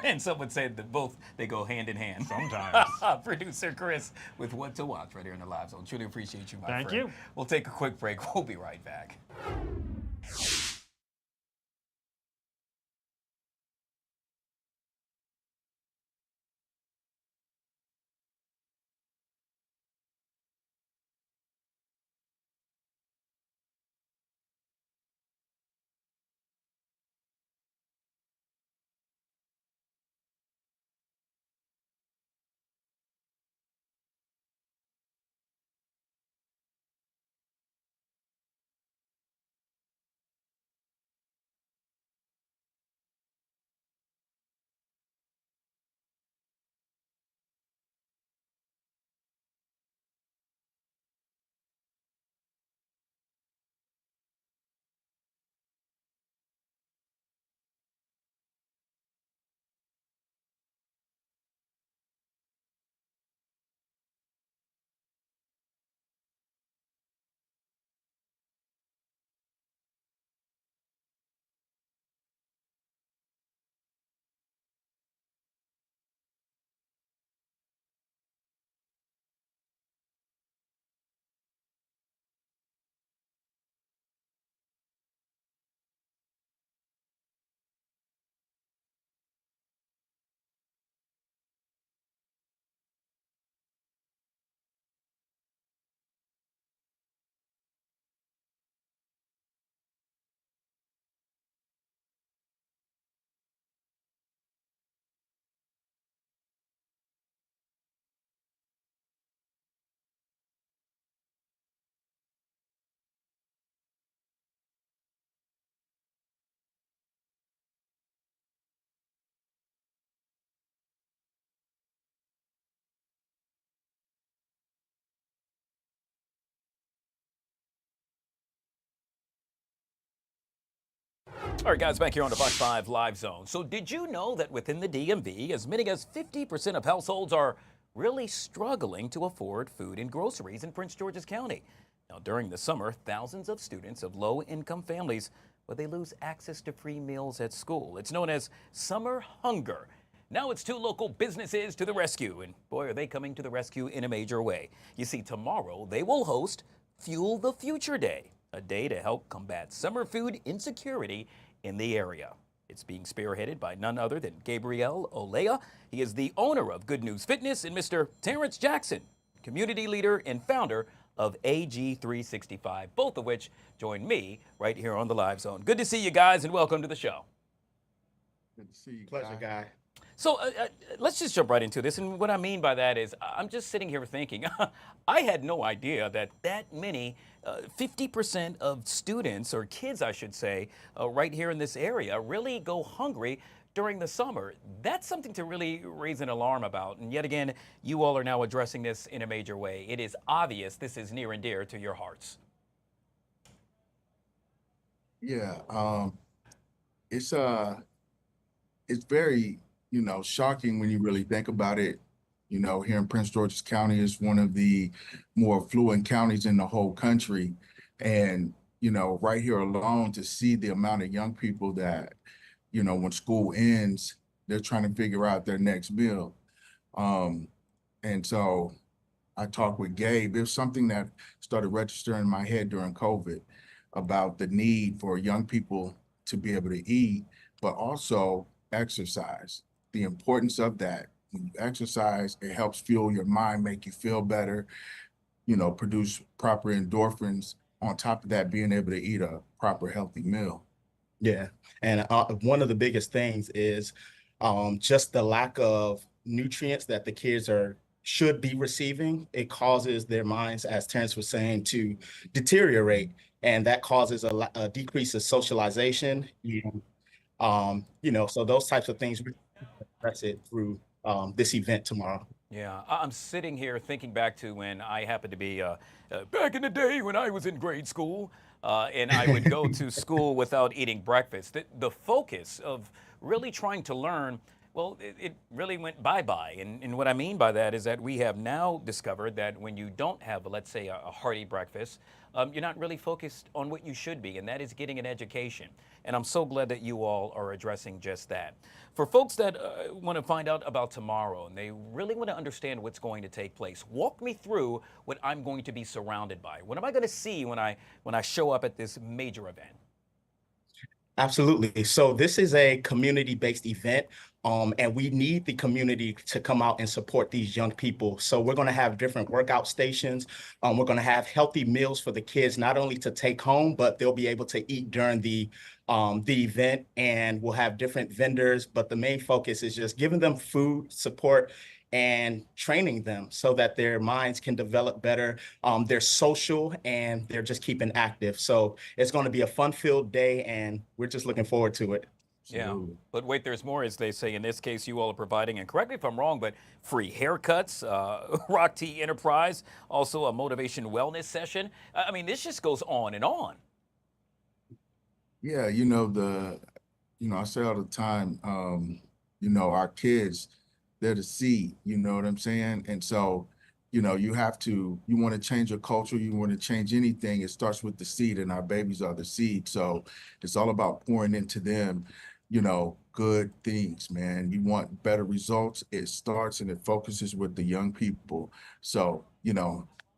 Speaker 1: And some would say that they go hand in hand.
Speaker 7: Sometimes.
Speaker 1: Producer Chris with What to Watch right here in the Live Zone. Truly appreciate you, my friend.
Speaker 7: Thank you.
Speaker 1: We'll take a quick break. We'll be right back. All right, guys, back here on the Fox 5 Live Zone. So did you know that within the DMV, as many as 50% of households are really struggling to afford food and groceries in Prince George's County? Now, during the summer, thousands of students of low-income families, well, they lose access to free meals at school. It's known as summer hunger. Now it's two local businesses to the rescue, and boy, are they coming to the rescue in a major way. You see, tomorrow they will host Fuel the Future Day, a day to help combat summer food insecurity in the area. It's being spearheaded by none other than Gabriel Olea. He is the owner of Good News Fitness, and Mr. Terrence Jackson, community leader and founder of AG365, both of which join me right here on the Live Zone. Good to see you guys and welcome to the show.
Speaker 8: Good to see you.
Speaker 9: Pleasure, Guy.
Speaker 1: So let's just jump right into this. And what I mean by that is I'm just sitting here thinking, I had no idea that many, 50% of students or kids, I should say, right here in this area really go hungry during the summer. That's something to really raise an alarm about. And yet again, you all are now addressing this in a major way. It is obvious this is near and dear to your hearts.
Speaker 8: Yeah, it's very, shocking when you really think about it. Here in Prince George's County is one of the more affluent counties in the whole country. And, right here alone to see the amount of young people that, when school ends, they're trying to figure out their next meal. And so I talked with Gabe. It was something that started registering in my head during COVID about the need for young people to be able to eat, but also exercise. The importance of that. When you exercise, it helps fuel your mind, make you feel better, produce proper endorphins. On top of that, being able to eat a proper, healthy meal.
Speaker 9: Yeah, and one of the biggest things is just the lack of nutrients that the kids should be receiving. It causes their minds, as Terrence was saying, to deteriorate, and that causes a decrease of socialization. So those types of things, we address it through this event tomorrow.
Speaker 1: Yeah, I'm sitting here thinking back to when I happened to be back in the day when I was in grade school, and I would go to school without eating breakfast. The focus of really trying to learn, well, it really went bye-bye. And what I mean by that is that we have now discovered that when you don't have, let's say, a hearty breakfast, you're not really focused on what you should be, and that is getting an education. And I'm so glad that you all are addressing just that. For folks that want to find out about tomorrow and they really want to understand what's going to take place, walk me through what I'm going to be surrounded by. What am I going to see when I show up at this major event?
Speaker 9: Absolutely. So this is a community-based event, and we need the community to come out and support these young people. So we're going to have different workout stations. We're going to have healthy meals for the kids, not only to take home, but they'll be able to eat during the event, and we'll have different vendors. But the main focus is just giving them food, support, and training them so that their minds can develop better. They're social and they're just keeping active. So it's going to be a fun-filled day, and we're just looking forward to it.
Speaker 1: Yeah, but wait, there's more, as they say. In this case, you all are providing, and correct me if I'm wrong, but free haircuts, Rock Tea Enterprise, also a motivation wellness session. I mean, this just goes on and on.
Speaker 8: Yeah, I say all the time, our kids, they're the seed, you know what I'm saying? And so, you want to change your culture, you want to change anything, it starts with the seed, and our babies are the seed. So it's all about pouring into them, good things, man. You want better results, it starts and it focuses with the young people. So,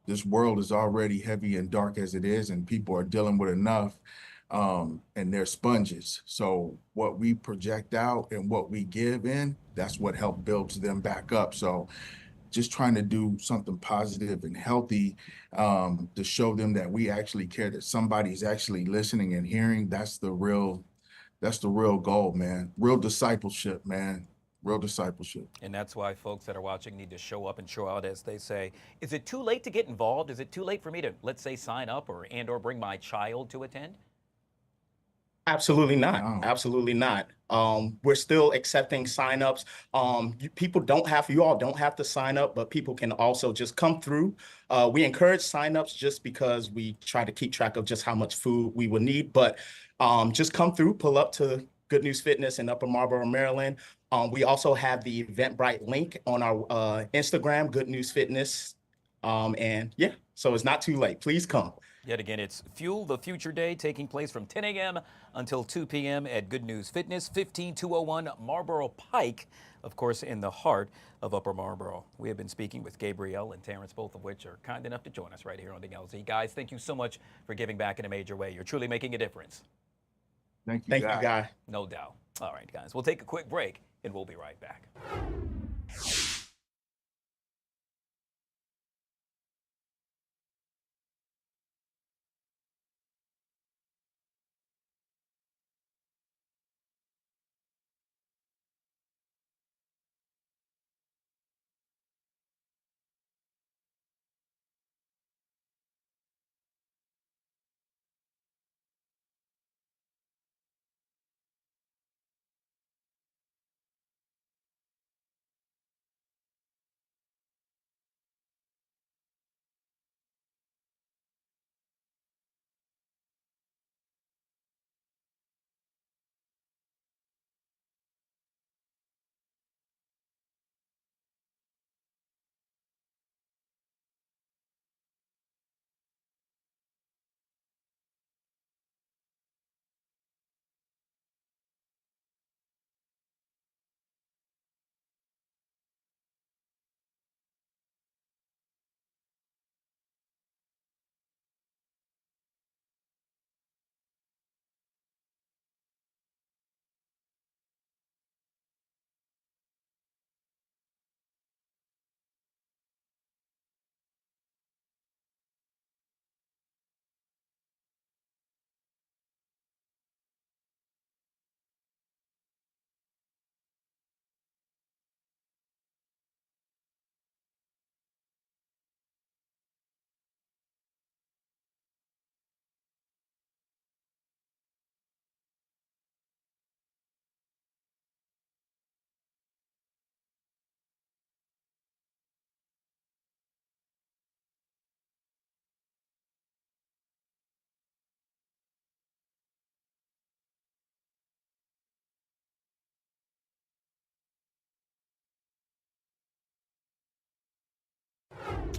Speaker 8: this world is already heavy and dark as it is, and people are dealing with enough. And they're sponges. So what we project out and what we give in, that's what helps builds them back up. So just trying to do something positive and healthy to show them that we actually care, that somebody's actually listening and hearing. That's the real goal, man. Real discipleship, man. Real discipleship.
Speaker 1: And that's why folks that are watching need to show up and show out, as they say. Is it too late to get involved? Is it too late for me to, let's say, sign up or bring my child to attend?
Speaker 9: Absolutely not.
Speaker 8: No.
Speaker 9: Absolutely not. We're still accepting signups. You all don't have to sign up, but people can also just come through. We encourage signups just because we try to keep track of just how much food we will need. But just come through, pull up to Good News Fitness in Upper Marlboro, Maryland. We also have the Eventbrite link on our Instagram, Good News Fitness. And yeah, so it's not too late. Please come.
Speaker 1: Yet again, it's Fuel the Future Day taking place from 10 a.m. until 2 p.m. at Good News Fitness, 15201 Marlboro Pike, of course, in the heart of Upper Marlboro. We have been speaking with Gabrielle and Terrence, both of which are kind enough to join us right here on the LZ. Guys, thank you so much for giving back in a major way. You're truly making a difference.
Speaker 8: Thank you,
Speaker 9: Thank you,
Speaker 8: Guy.
Speaker 9: Guy.
Speaker 1: No doubt. All right, guys, we'll take a quick break and we'll be right back.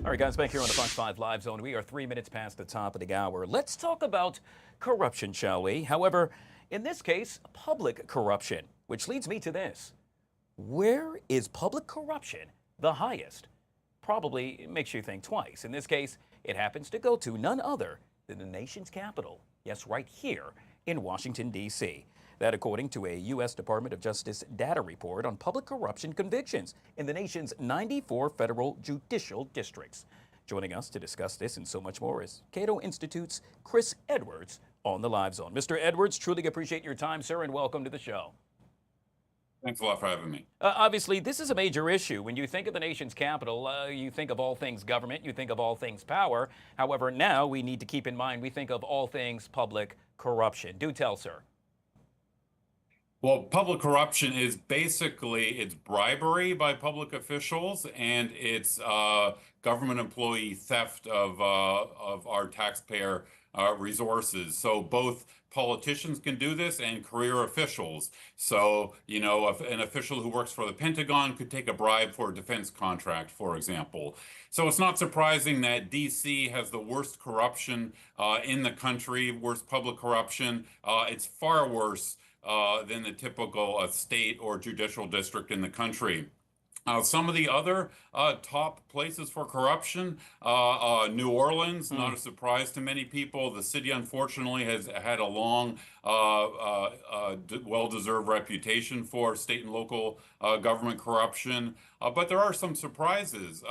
Speaker 1: All right, guys, back here on the Fox 5 Live Zone. We are 3 minutes past the top of the hour. Let's talk about corruption, shall we? However, in this case, public corruption, which leads me to this. Where is public corruption the highest? Probably makes you think twice. In this case, it happens to go to none other than the nation's capital. Yes, right here in Washington, D.C. That according to a U.S. Department of Justice data report on public corruption convictions in the nation's 94 federal judicial districts. Joining us to discuss this and so much more is Cato Institute's Chris Edwards on the Live Zone. Mr. Edwards, truly appreciate your time, sir, and welcome to the show.
Speaker 10: Thanks a lot for having me.
Speaker 1: Obviously, this is a major issue. When you think of the nation's capital, you think of all things government, you think of all things power. However, now we need to keep in mind we think of all things public corruption. Do tell, sir.
Speaker 10: Well, public corruption is basically it's bribery by public officials and it's government employee theft of our taxpayer resources. So both politicians can do this and career officials. So, you know, if an official who works for the Pentagon could take a bribe for a defense contract, for example. So it's not surprising that DC has the worst corruption in the country, worst public corruption. It's far worse than the typical state or judicial district in the country. Some of the other top places for corruption, New Orleans, not a surprise to many people. The city, unfortunately, has had a long, well-deserved reputation for state and local government corruption. But there are some surprises.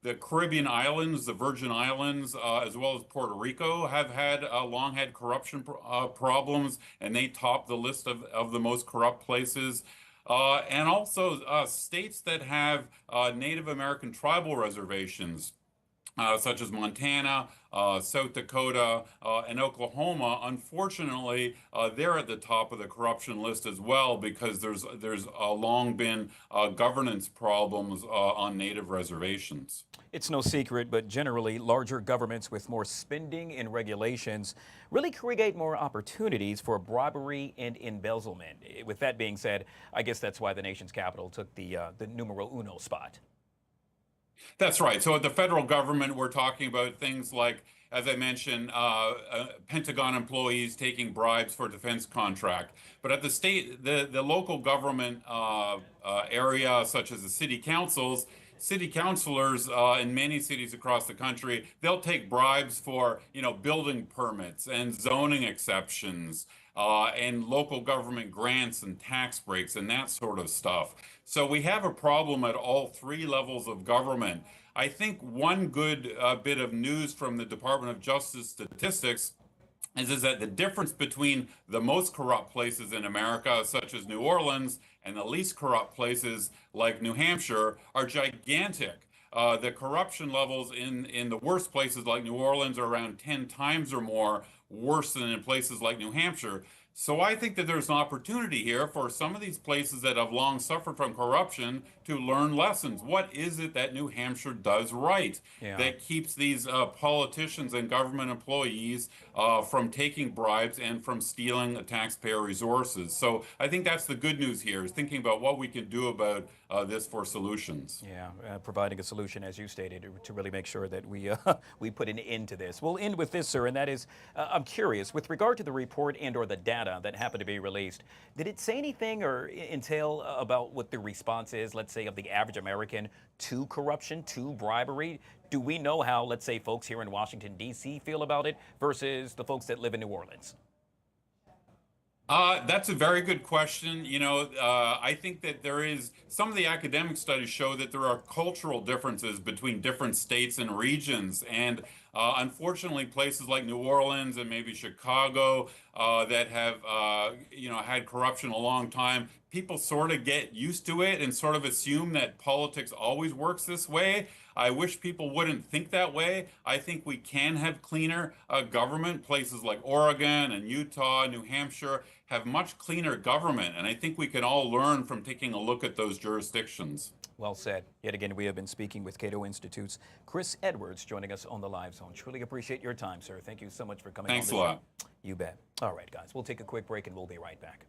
Speaker 10: The Caribbean islands, the Virgin Islands, as well as Puerto Rico have had long had corruption problems, and they top the list of the most corrupt places. And also states that have Native American tribal reservations such as Montana, South Dakota, and Oklahoma. Unfortunately, they're at the top of the corruption list as well because there's long been governance problems on native reservations.
Speaker 1: It's no secret, but generally, larger governments with more spending and regulations really create more opportunities for bribery and embezzlement. With that being said, I guess that's why the nation's capital took the numero uno spot.
Speaker 10: That's right. So at the federal government, we're talking about things like, as I mentioned, Pentagon employees taking bribes for defense contract. But at the state, the local government area, such as the city councils, city councilors in many cities across the country, they'll take bribes for, building permits and zoning exceptions and local government grants and tax breaks and that sort of stuff. So we have a problem at all three levels of government. I think one good bit of news from the Department of Justice statistics is that the difference between the most corrupt places in America, such as New Orleans, and the least corrupt places like New Hampshire are gigantic. The corruption levels in the worst places like New Orleans are around 10 times or more worse than in places like New Hampshire. So I think that there's an opportunity here for some of these places that have long suffered from corruption to learn lessons. What is it that New Hampshire does right that keeps these politicians and government employees from taking bribes and from stealing taxpayer resources? So I think that's the good news here, is thinking about what we can do about this for solutions.
Speaker 1: Yeah, providing a solution, as you stated, to really make sure that we we put an end to this. We'll end with this, sir, and that is, I'm curious, with regard to the report and or the data that happened to be released, did it say anything or entail about what the response is, let's say, of the average American to corruption, to bribery? Do we know how, let's say, folks here in Washington, D.C. feel about it versus the folks that live in New Orleans?
Speaker 10: That's a very good question. I think that there is, some of the academic studies show that there are cultural differences between different states and regions. And unfortunately, places like New Orleans and maybe Chicago that have, had corruption a long time, people sort of get used to it and sort of assume that politics always works this way. I wish people wouldn't think that way. I think we can have cleaner government. Places like Oregon and Utah, New Hampshire have much cleaner government. And I think we can all learn from taking a look at those jurisdictions.
Speaker 1: Well said. Yet again, we have been speaking with Cato Institute's Chris Edwards, joining us on the Live Zone. Truly appreciate your time, sir. Thank you so much for coming on.
Speaker 10: Thanks a lot.
Speaker 1: You bet. All right, guys, we'll take a quick break and we'll be right back.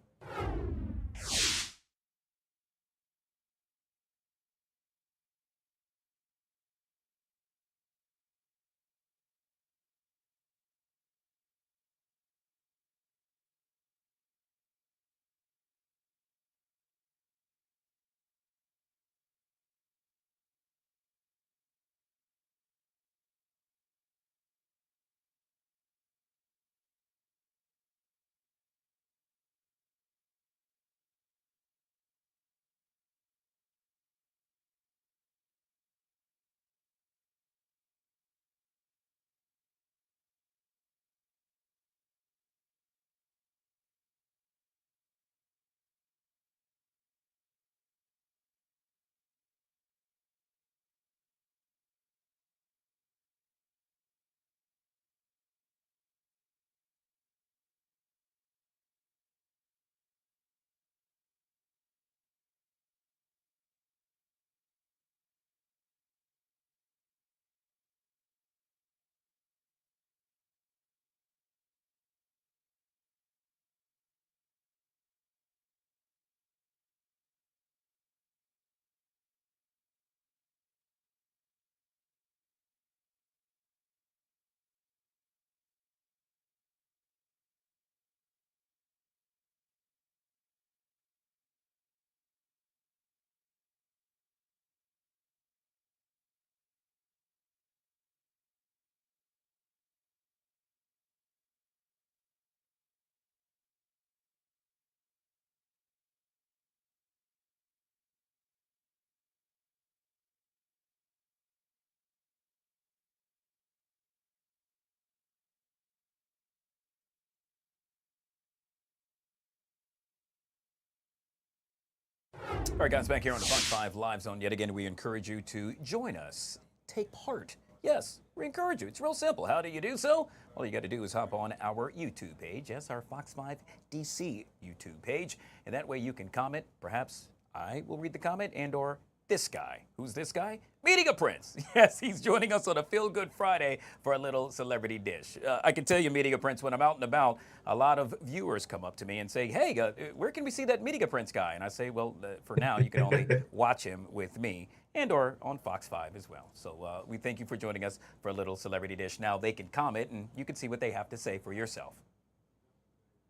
Speaker 1: All right, guys, back here on the Fox 5 Live Zone. Yet again, we encourage you to join us, take part Yes, we encourage you. It's real simple. How do you do so? All you got to do is hop on our YouTube page. Yes, our Fox 5 DC YouTube page. And that way you can comment. Perhaps I will read the comment and/or this guy. Who's this guy? Media Prince. Yes, he's joining us on a Feel Good Friday for a little celebrity dish. I can tell you, Media Prince, when I'm out and about, a lot of viewers come up to me and say, hey, where can we see that Media Prince guy? And I say, well, for now, you can only watch him with me and/or on Fox 5 as well. So we thank you for joining us for a little celebrity dish. Now they can comment and you can see what they have to say for yourself.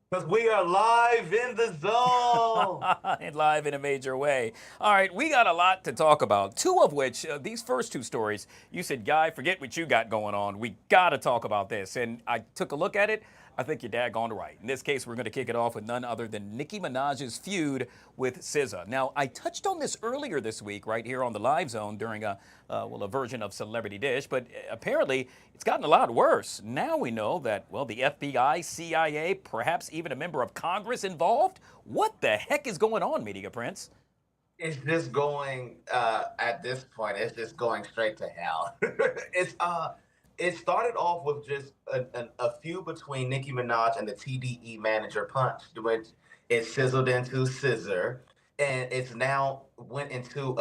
Speaker 11: Because we are live in the zone.
Speaker 1: And live in a major way. All right, we got a lot to talk about, two of which, these first two stories, you said, Guy, forget what you got going on. We got to talk about this. And I took a look at it. I think you're daggone right. In this case, we're going to kick it off with none other than Nicki Minaj's feud with SZA. Now, I touched on this earlier this week right here on the Live Zone during a version of Celebrity Dish, but apparently it's gotten a lot worse. Now we know that, well, the FBI, CIA, perhaps even a member of Congress involved. What the heck is going on, Media Prince?
Speaker 11: It's just going, at this point, it's just going straight to hell. It started off with just a feud between Nicki Minaj and the TDE manager Punch, which it sizzled into Scissor, and it's now went into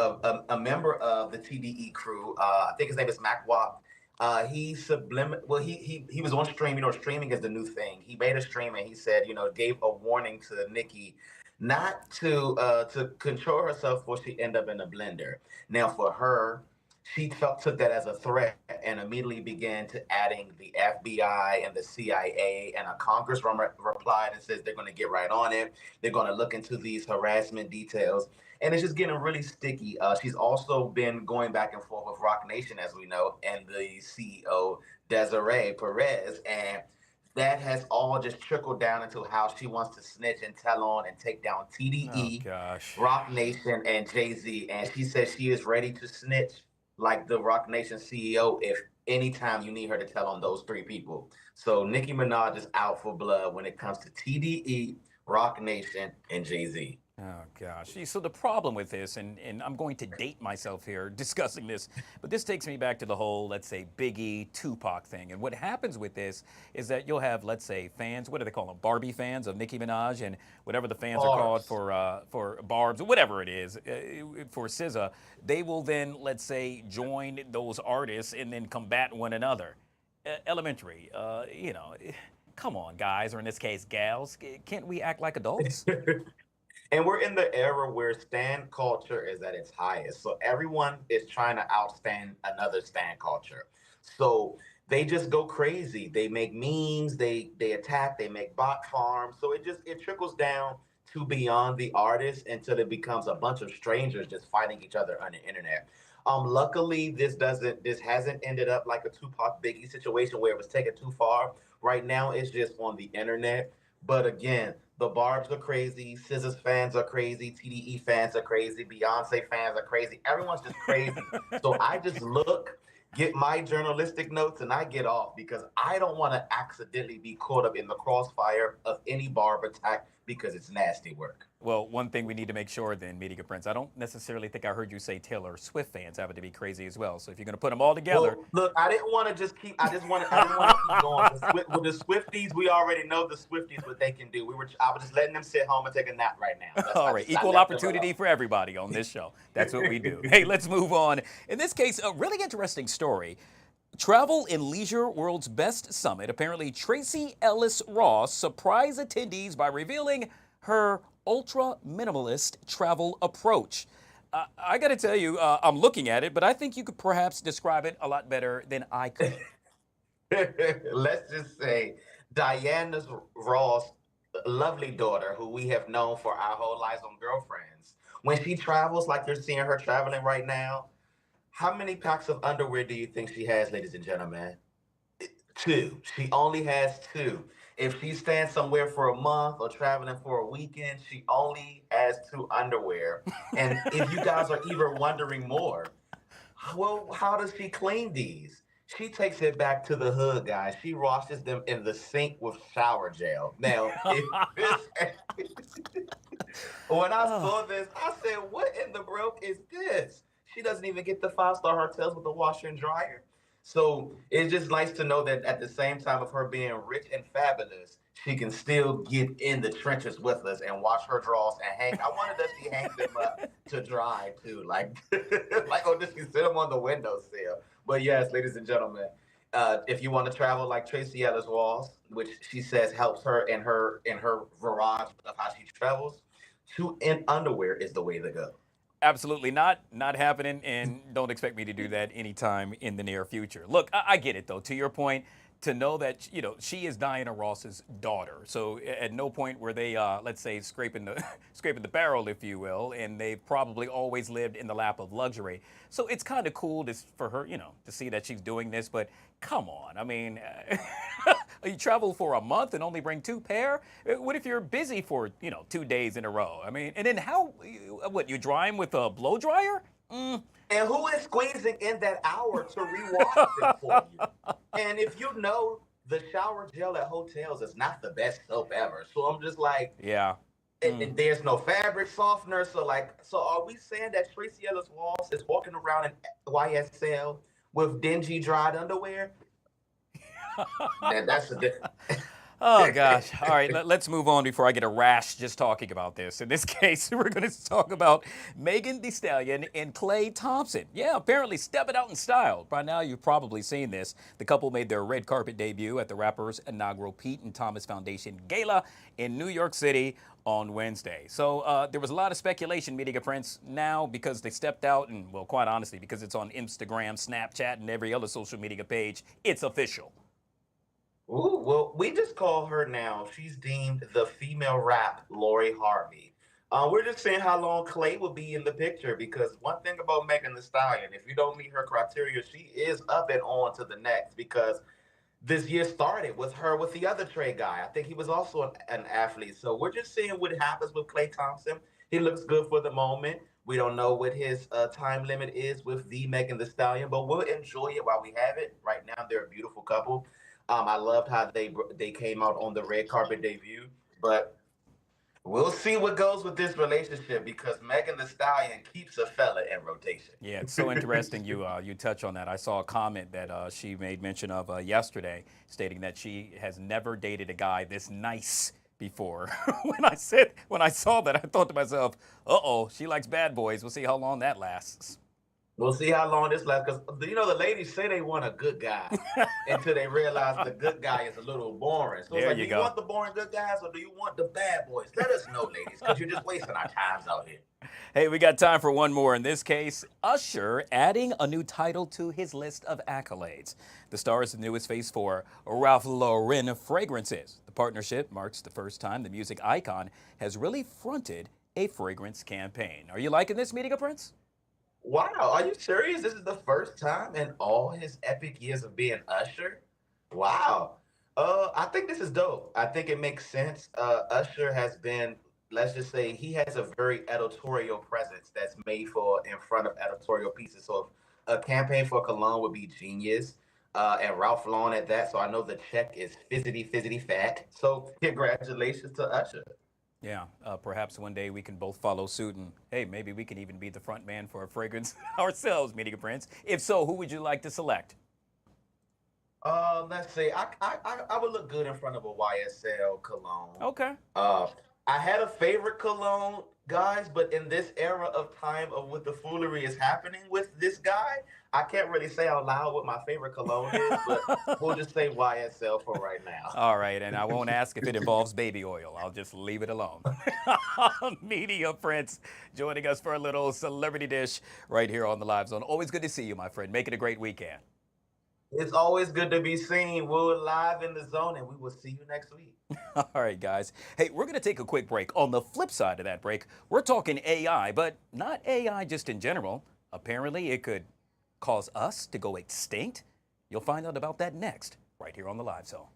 Speaker 11: a member of the TDE crew. I think his name is Mac Wap. He was on stream. You know, streaming is the new thing. He made a stream and he said, gave a warning to Nicki not to control herself before she end up in a blender. Now, for her, she took that as a threat and immediately began to adding the FBI and the CIA, and a congresswoman replied and says they're going to get right on it. They're going to look into these harassment details, and it's just getting really sticky. She's also been going back and forth with Rock Nation, as we know, and the CEO, Desiree Perez, and that has all just trickled down into how she wants to snitch and tell on and take down TDE, Rock Nation, and Jay-Z, and she says she is ready to snitch like the Rock Nation CEO, if anytime you need her to tell on those three people. So Nicki Minaj is out for blood when it comes to TDE, Rock Nation, and Jay-Z.
Speaker 1: Oh, gosh. So the problem with this, and I'm going to date myself here discussing this, but this takes me back to the whole, let's say, Biggie, Tupac thing. And what happens with this is that you'll have, let's say, fans, what do they call them, Barbie fans of Nicki Minaj, and whatever the fans are called for Barbs, whatever it is, for SZA, they will then, let's say, join those artists and then combat one another. Elementary, come on, guys, or in this case, gals, can't we act like adults?
Speaker 11: And we're in the era where stan culture is at its highest. So everyone is trying to outstand another stan culture. So they just go crazy. They make memes, they attack, they make bot farms. So it trickles down to beyond the artist until it becomes a bunch of strangers just fighting each other on the internet. Luckily, this hasn't ended up like a Tupac Biggie situation where it was taken too far. Right now, it's just on the internet. But again, the Barbs are crazy, SZA's fans are crazy, TDE fans are crazy, Beyonce fans are crazy. Everyone's just crazy. So I just get my journalistic notes, and I get off because I don't want to accidentally be caught up in the crossfire of any Barb attack because it's nasty work.
Speaker 1: Well, one thing we need to make sure then, Media Prince, I don't necessarily think I heard you say Taylor Swift fans happen to be crazy as well. So if you're going to put them all together.
Speaker 11: Well, look, I didn't want to just keep, I didn't want to keep going. With the Swifties, we already know the Swifties, what they can do. I was just letting them sit home and take a nap right now.
Speaker 1: All right, equal opportunity for everybody on this show. That's what we do. Hey, let's move on. In this case, a really interesting story. Travel and Leisure World's Best Summit. Apparently, Tracy Ellis Ross surprised attendees by revealing her ultra-minimalist travel approach. I got to tell you, I'm looking at it, but I think you could perhaps describe it a lot better than I could.
Speaker 11: Let's just say Diana Ross' lovely daughter, who we have known for our whole lives on Girlfriends, when she travels like you're seeing her traveling right now, how many packs of underwear do you think she has, ladies and gentlemen? 2. She only has 2. If she stands somewhere for a month or traveling for a weekend, she only has 2 underwear. And if you guys are even wondering more, well, how does she clean these? She takes it back to the hood, guys. She washes them in the sink with shower gel. Now, when I saw this, I said, what in the broke is this? She doesn't even get the 5-star hotels with the washer and dryer. So it's just nice to know that at the same time of her being rich and fabulous, she can still get in the trenches with us and watch her draws and hang. I wonder does she hang them up to dry too, like, or does she sit them on the windowsill? But yes, ladies and gentlemen, if you want to travel like Tracy Ellis Walls, which she says helps her in her barrage of how she travels, to in underwear is the way to go.
Speaker 1: Absolutely not happening, and don't expect me to do that anytime in the near future. Look, I get it though. To your point, to know that she is Diana Ross's daughter, so at no point were they, let's say, scraping the scraping the barrel, if you will, and they've probably always lived in the lap of luxury. So it's kind of cool for her, to see that she's doing this. But come on, I mean, you travel for a month and only bring 2 pair? What if you're busy for 2 days in a row? I mean, and then what, you dry them with a blow dryer?
Speaker 11: And who is squeezing in that hour to rewash them for you? And if you know, the shower gel at hotels is not the best soap ever. So I'm just like,
Speaker 1: yeah.
Speaker 11: And there's no fabric softener. So are we saying that Tracy Ellis Walls is walking around in YSL with dingy dried underwear? That's a different.
Speaker 1: Oh, gosh. All right, let's move on before I get a rash just talking about this. In this case, we're going to talk about Megan Thee Stallion and Klay Thompson. Yeah, apparently stepping out in style. By now, you've probably seen this. The couple made their red carpet debut at the rapper's inaugural Pete and Thomas Foundation Gala in New York City on Wednesday. So there was a lot of speculation, Media Prince, now because they stepped out, and, well, quite honestly, because it's on Instagram, Snapchat, and every other social media page, it's official.
Speaker 11: Ooh, well, we just call her now. She's deemed the female rap Lori Harvey. We're just seeing how long Klay will be in the picture, because one thing about Megan Thee Stallion, if you don't meet her criteria, she is up and on to the next, because this year started with her with the other Trey guy. I think he was also an athlete. So we're just seeing what happens with Klay Thompson. He looks good for the moment. We don't know what his time limit is with the Megan Thee Stallion, but we'll enjoy it while we have it. Right now, they're a beautiful couple. I loved how they came out on the red carpet debut, but we'll see what goes with this relationship, because Megan Thee Stallion keeps a fella in rotation.
Speaker 1: Yeah, it's so interesting you touch on that. I saw a comment that she made mention of yesterday, stating that she has never dated a guy this nice before. When I saw that, I thought to myself, uh-oh, she likes bad boys. We'll see how long that lasts.
Speaker 11: We'll see how long this lasts, because the ladies say they want a good guy until they realize the good guy is a little boring. So it's like, do you want the boring good guys, or do you want the bad boys? Let us know, ladies, because you're just wasting our times out here.
Speaker 1: Hey, we got time for one more. In this case, Usher adding a new title to his list of accolades. The star is the newest face for Ralph Lauren fragrances. The partnership marks the first time the music icon has really fronted a fragrance campaign. Are you liking this, Media Prince?
Speaker 11: Wow, are you serious? This is the first time in all his epic years of being Usher? Wow. I think this is dope. I think it makes sense. Usher has been, let's just say, he has a very editorial presence that's made for in front of editorial pieces. So a campaign for cologne would be genius. And Ralph Lauren at that. So I know the check is fizzity fat. So congratulations to Usher.
Speaker 1: Yeah, perhaps one day we can both follow suit, and hey, maybe we can even be the front man for a fragrance ourselves, Media Prince. If so, who would you like to select?
Speaker 11: Let's see. I would look good in front of a YSL cologne.
Speaker 1: Okay.
Speaker 11: I had a favorite cologne, guys, but in this era of time of what the foolery is happening with this guy, I can't really say out loud what my favorite cologne is, but we'll just say YSL for right now.
Speaker 1: All right, and I won't ask if it involves baby oil. I'll just leave it alone. Media Prince joining us for a little celebrity dish right here on the Live Zone. Always good to see you, my friend. Make it a great weekend.
Speaker 11: It's always good to be seen. We're live in the zone, and we will see you next week.
Speaker 1: All right, guys. Hey, we're going to take a quick break. On the flip side of that break, we're talking AI, but not AI just in general. Apparently, it could cause us to go extinct. You'll find out about that next, right here on the Live Zone.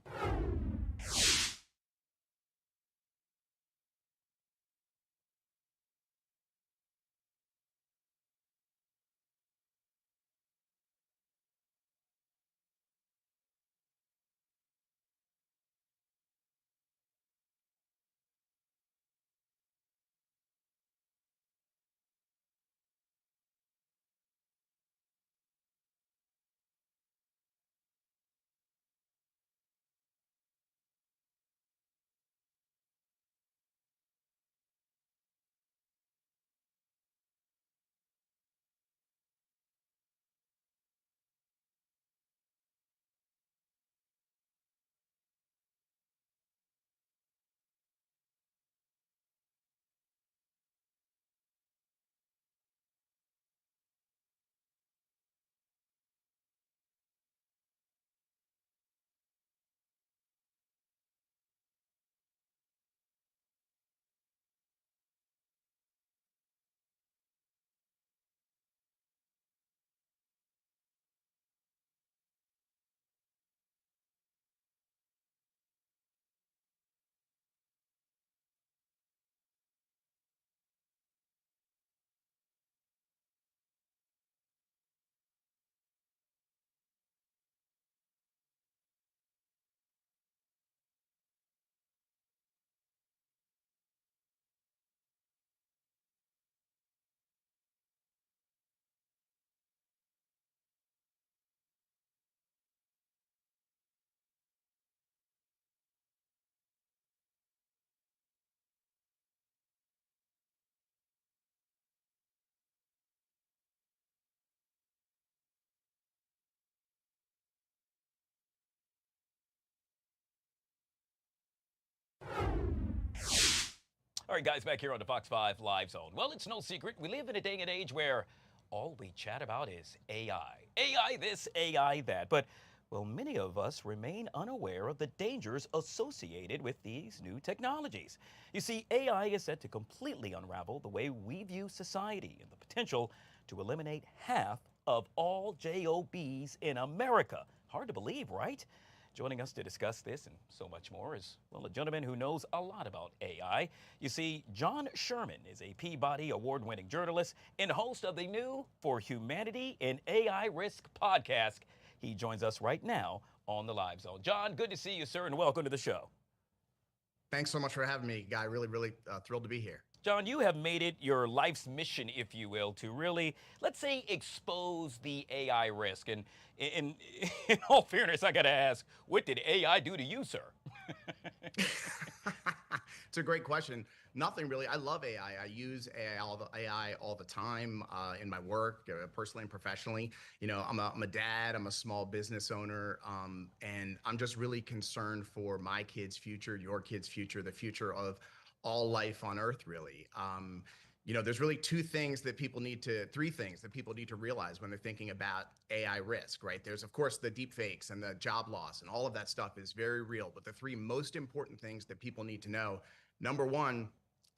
Speaker 1: All right, guys, back here on the Fox 5 Live Zone. Well, it's no secret. We live in a day and age where all we chat about is AI. AI this, AI that. But, well, many of us remain unaware of the dangers associated with these new technologies. You see, AI is set to completely unravel the way we view society and the potential to eliminate half of all jobs in America. Hard to believe, right? Joining us to discuss this and so much more is, well, a gentleman who knows a lot about AI. You see, John Sherman is a Peabody Award-winning journalist and host of the new For Humanity in AI Risk podcast. He joins us right now on the Live Zone. John, good to see you, sir, and welcome to the show.
Speaker 12: Thanks so much for having me, Guy. Really thrilled to be here.
Speaker 1: John, you have made it your life's mission, if you will, to really, let's say, expose the AI risk. And in all fairness, I got to ask, what did AI do to you, sir?
Speaker 12: It's a great question. Nothing really. I love AI. I use AI all the time in my work, personally and professionally. You know, I'm a dad. I'm a small business owner, and I'm just really concerned for my kids' future, your kids' future, the future of all life on Earth, really. You know, there's really three things that people need to realize when they're thinking about AI risk, right? There's, of course, the deep fakes and the job loss and all of that stuff is very real. But the three most important things that people need to know, number one,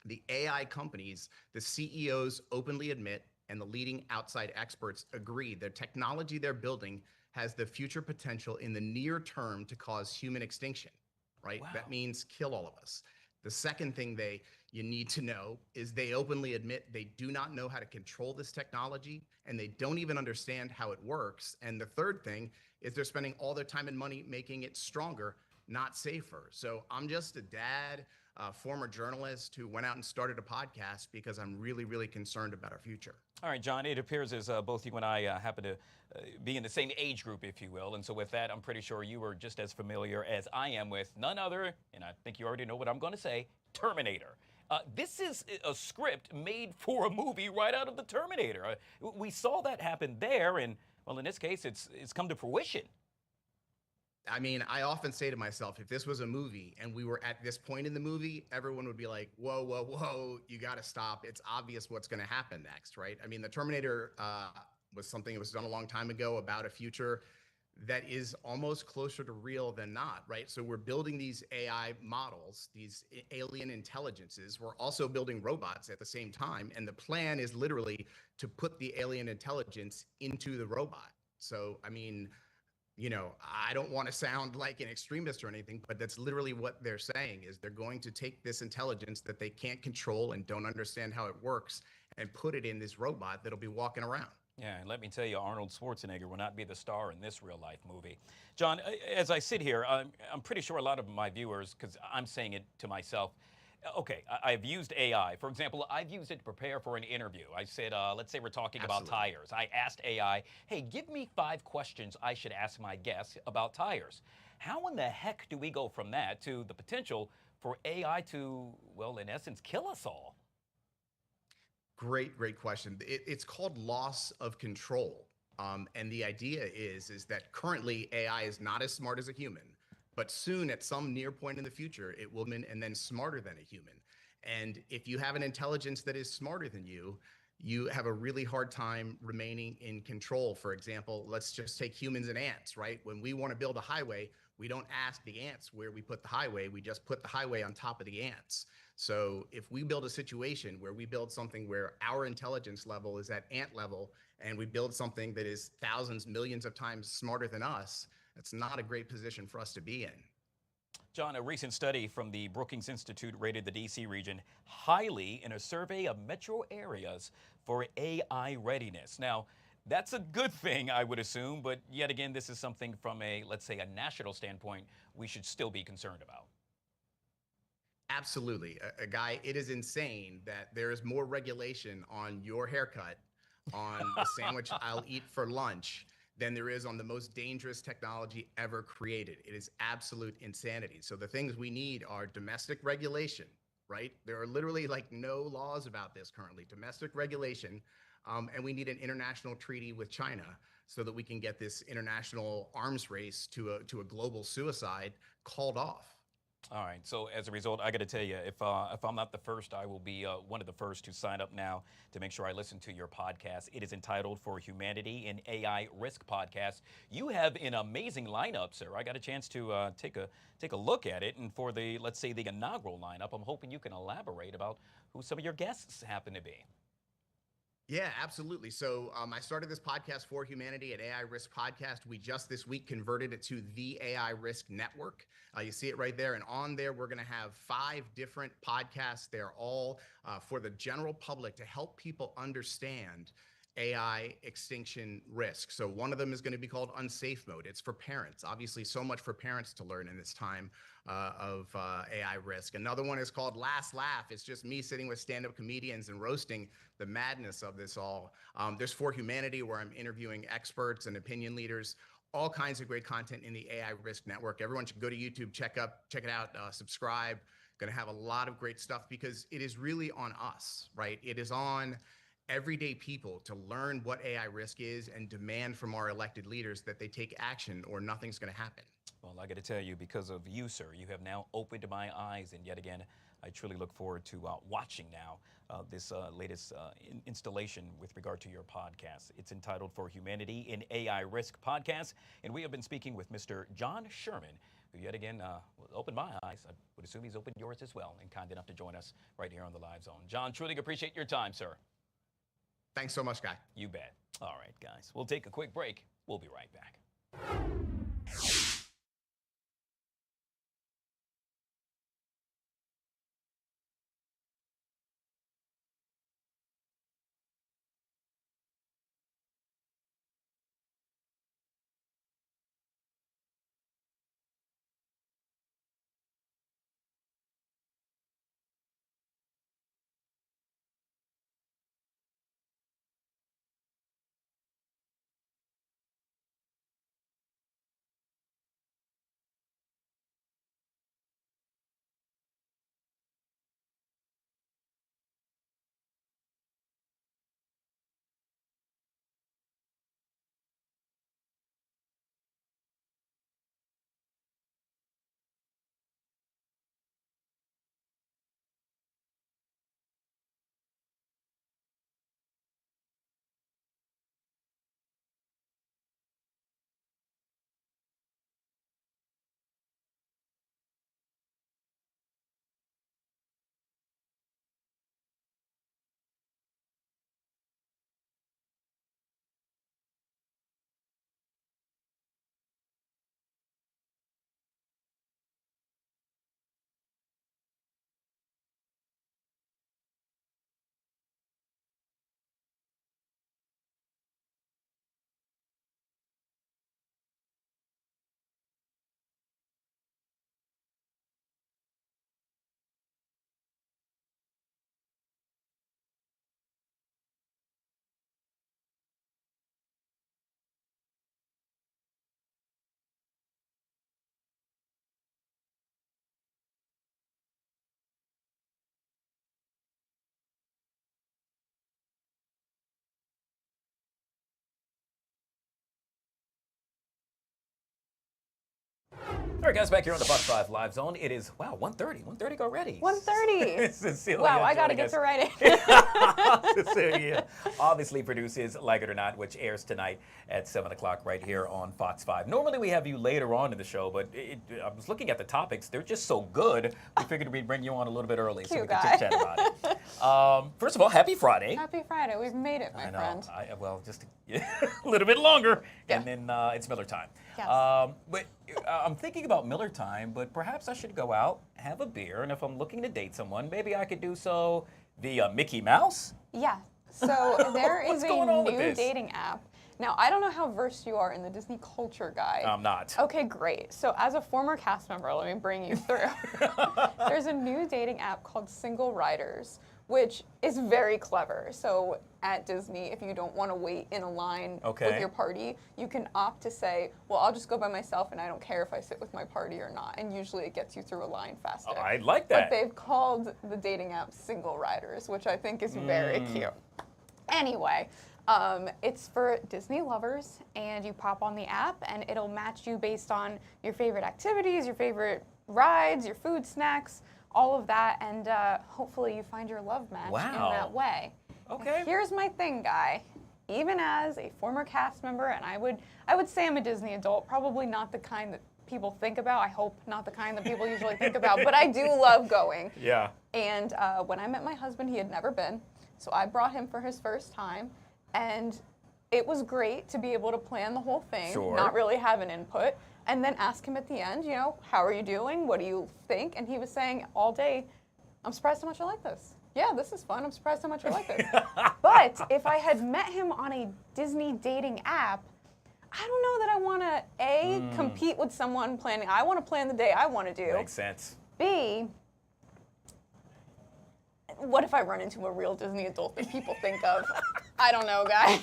Speaker 12: the AI companies, the CEOs openly admit, and the leading outside experts agree, the technology they're building has the future potential in the near term to cause human extinction, right?
Speaker 1: Wow.
Speaker 12: That means kill all of us. The second thing you need to know is they openly admit they do not know how to control this technology and they don't even understand how it works. And the third thing is they're spending all their time and money making it stronger, not safer. So I'm just a dad, former journalist who went out and started a podcast because I'm really concerned about our future.
Speaker 1: All right, John, it appears as both you and I happen to be in the same age group, if you will. And so with that, I'm pretty sure you were just as familiar as I am with none other, and I think you already know what I'm going to say, Terminator. This is a script made for a movie right out of the Terminator. We saw that happen there, and, well, in this case, it's come to fruition.
Speaker 12: I mean, I often say to myself, if this was a movie and we were at this point in the movie, everyone would be like, whoa, you got to stop. It's obvious what's going to happen next, right? I mean, the Terminator was something that was done a long time ago about a future that is almost closer to real than not, right? So we're building these AI models, these alien intelligences. We're also building robots at the same time. And the plan is literally to put the alien intelligence into the robot. So, I mean, you know, I don't want to sound like an extremist or anything, but that's literally what they're saying is they're going to take this intelligence that they can't control and don't understand how it works and put it in this robot that'll be walking around.
Speaker 1: Yeah, and let me tell you, Arnold Schwarzenegger will not be the star in this real-life movie. John, as I sit here, I'm pretty sure a lot of my viewers, because I'm saying it to myself, okay, I've used AI. For example, I've used it to prepare for an interview. I said, let's say we're talking about tires. I asked AI, hey, give me 5 questions I should ask my guests about tires. How in the heck do we go from that to the potential for AI to, well, in essence, kill us all?
Speaker 12: Great question. It's called loss of control. And the idea is that currently AI is not as smart as a human, but soon at some near point in the future, it will be and then smarter than a human. And if you have an intelligence that is smarter than you, you have a really hard time remaining in control. For example, let's just take humans and ants, right? When we want to build a highway, we don't ask the ants where we put the highway. We just put the highway on top of the ants. So if we build a situation where we build something where our intelligence level is at ant level, and we build something that is thousands, millions of times smarter than us, that's not a great position for us to be in.
Speaker 1: John, a recent study from the Brookings Institute rated the D.C. region highly in a survey of metro areas for AI readiness. Now, that's a good thing, I would assume, but yet again, this is something from a, let's say, a national standpoint we should still be concerned about.
Speaker 12: Absolutely. Guy, it is insane that there is more regulation on your haircut, on the sandwich I'll eat for lunch, than there is on the most dangerous technology ever created. It is absolute insanity. So the things we need are domestic regulation, right? There are literally like no laws about this currently, domestic regulation. And we need an international treaty with China so that we can get this international arms race to a global suicide called off.
Speaker 1: All right. So as a result, I got to tell you, if I'm not the first, I will be one of the first to sign up now to make sure I listen to your podcast. It is entitled "For Humanity in AI Risk" podcast. You have an amazing lineup, sir. I got a chance to take a look at it, and for the, let's say, the inaugural lineup, I'm hoping you can elaborate about who some of your guests happen to be.
Speaker 12: Yeah, absolutely. So I started this podcast, For Humanity, an AI Risk podcast. We just this week converted it to the AI Risk Network. You see it right there. And on there, we're going to have 5 different podcasts. They're all for the general public to help people understand AI extinction risk. So one of them is going to be called Unsafe Mode. It's for parents. Obviously, so much for parents to learn in this time of AI risk. Another one is called Last Laugh. It's just me sitting with stand-up comedians and roasting the madness of this all. There's For Humanity, where I'm interviewing experts and opinion leaders. All kinds of great content in the AI Risk Network. Everyone should go to YouTube, check it out, subscribe. Going to have a lot of great stuff because it is really on us, right? It is on everyday people to learn what AI risk is and demand from our elected leaders that they take action or nothing's going to happen.
Speaker 1: Well, I got to tell you, because of you, sir, you have now opened my eyes, and yet again, I truly look forward to watching now this latest installation with regard to your podcast. It's entitled "For Humanity in AI Risk" podcast, and we have been speaking with Mr. John Sherman, who yet again opened my eyes. I would assume he's opened yours as well, and kind enough to join us right here on the Live Zone. John, truly appreciate your time, sir.
Speaker 12: Thanks so much, Guy.
Speaker 1: You bet. All right, guys, we'll take a quick break. We'll be right back. All right, guys, back here on the Fox 5 Live Zone. It is, wow, 1:30. 1:30 already.
Speaker 2: 1:30.
Speaker 1: Cecilia,
Speaker 2: wow, I got to get to writing.
Speaker 1: Cecilia obviously produces Like It or Not, which airs tonight at 7 o'clock right here on Fox 5. Normally we have you later on in the show, but I was looking at the topics. They're just so good, we figured we'd bring you on a little bit early so we could chit-chat about it. First of all, happy Friday.
Speaker 13: Happy Friday. We've made it, my friend.
Speaker 1: Well, just a little bit longer, and then it's Miller time.
Speaker 13: Yes.
Speaker 1: But I'm thinking about Miller time, but perhaps I should go out, have a beer, and if I'm looking to date someone, maybe I could do so via Mickey Mouse?
Speaker 13: Yeah. So there is a new
Speaker 1: this?
Speaker 13: dating app. Now, I don't know how versed you are in the Disney culture, Guy.
Speaker 1: I'm not.
Speaker 13: Okay, great. So as a former cast member, let me bring you through. There's a new dating app called Single Riders, which is very clever. So at Disney, if you don't want to wait in a line with your party, you can opt to say, well, I'll just go by myself and I don't care if I sit with my party or not. And usually it gets you through a line faster.
Speaker 1: Oh, I like that.
Speaker 13: But they've called the dating app Single Riders, which I think is very cute. Anyway, it's for Disney lovers, and you pop on the app and it'll match you based on your favorite activities, your favorite rides, your food, snacks, all of that, and hopefully you find your love match in that way.
Speaker 1: Okay.
Speaker 13: Here's my thing, Guy. Even as a former cast member, and I would say I'm a Disney adult, probably not the kind that people think about. I hope not the kind that people usually think about, but I do love going.
Speaker 1: Yeah.
Speaker 13: And when I met my husband, he had never been, so I brought him for his first time, and it was great to be able to plan the whole thing, not really have an input, and then ask him at the end, you know, how are you doing? What do you think? And he was saying all day, I'm surprised how much I like this. Yeah, this is fun. I'm surprised how much I like this. But if I had met him on a Disney dating app, I don't know that I want to, compete with someone planning. I want to plan the day I want to do.
Speaker 1: Makes sense.
Speaker 13: B, what if I run into a real Disney adult that people think of? I don't know, Guy.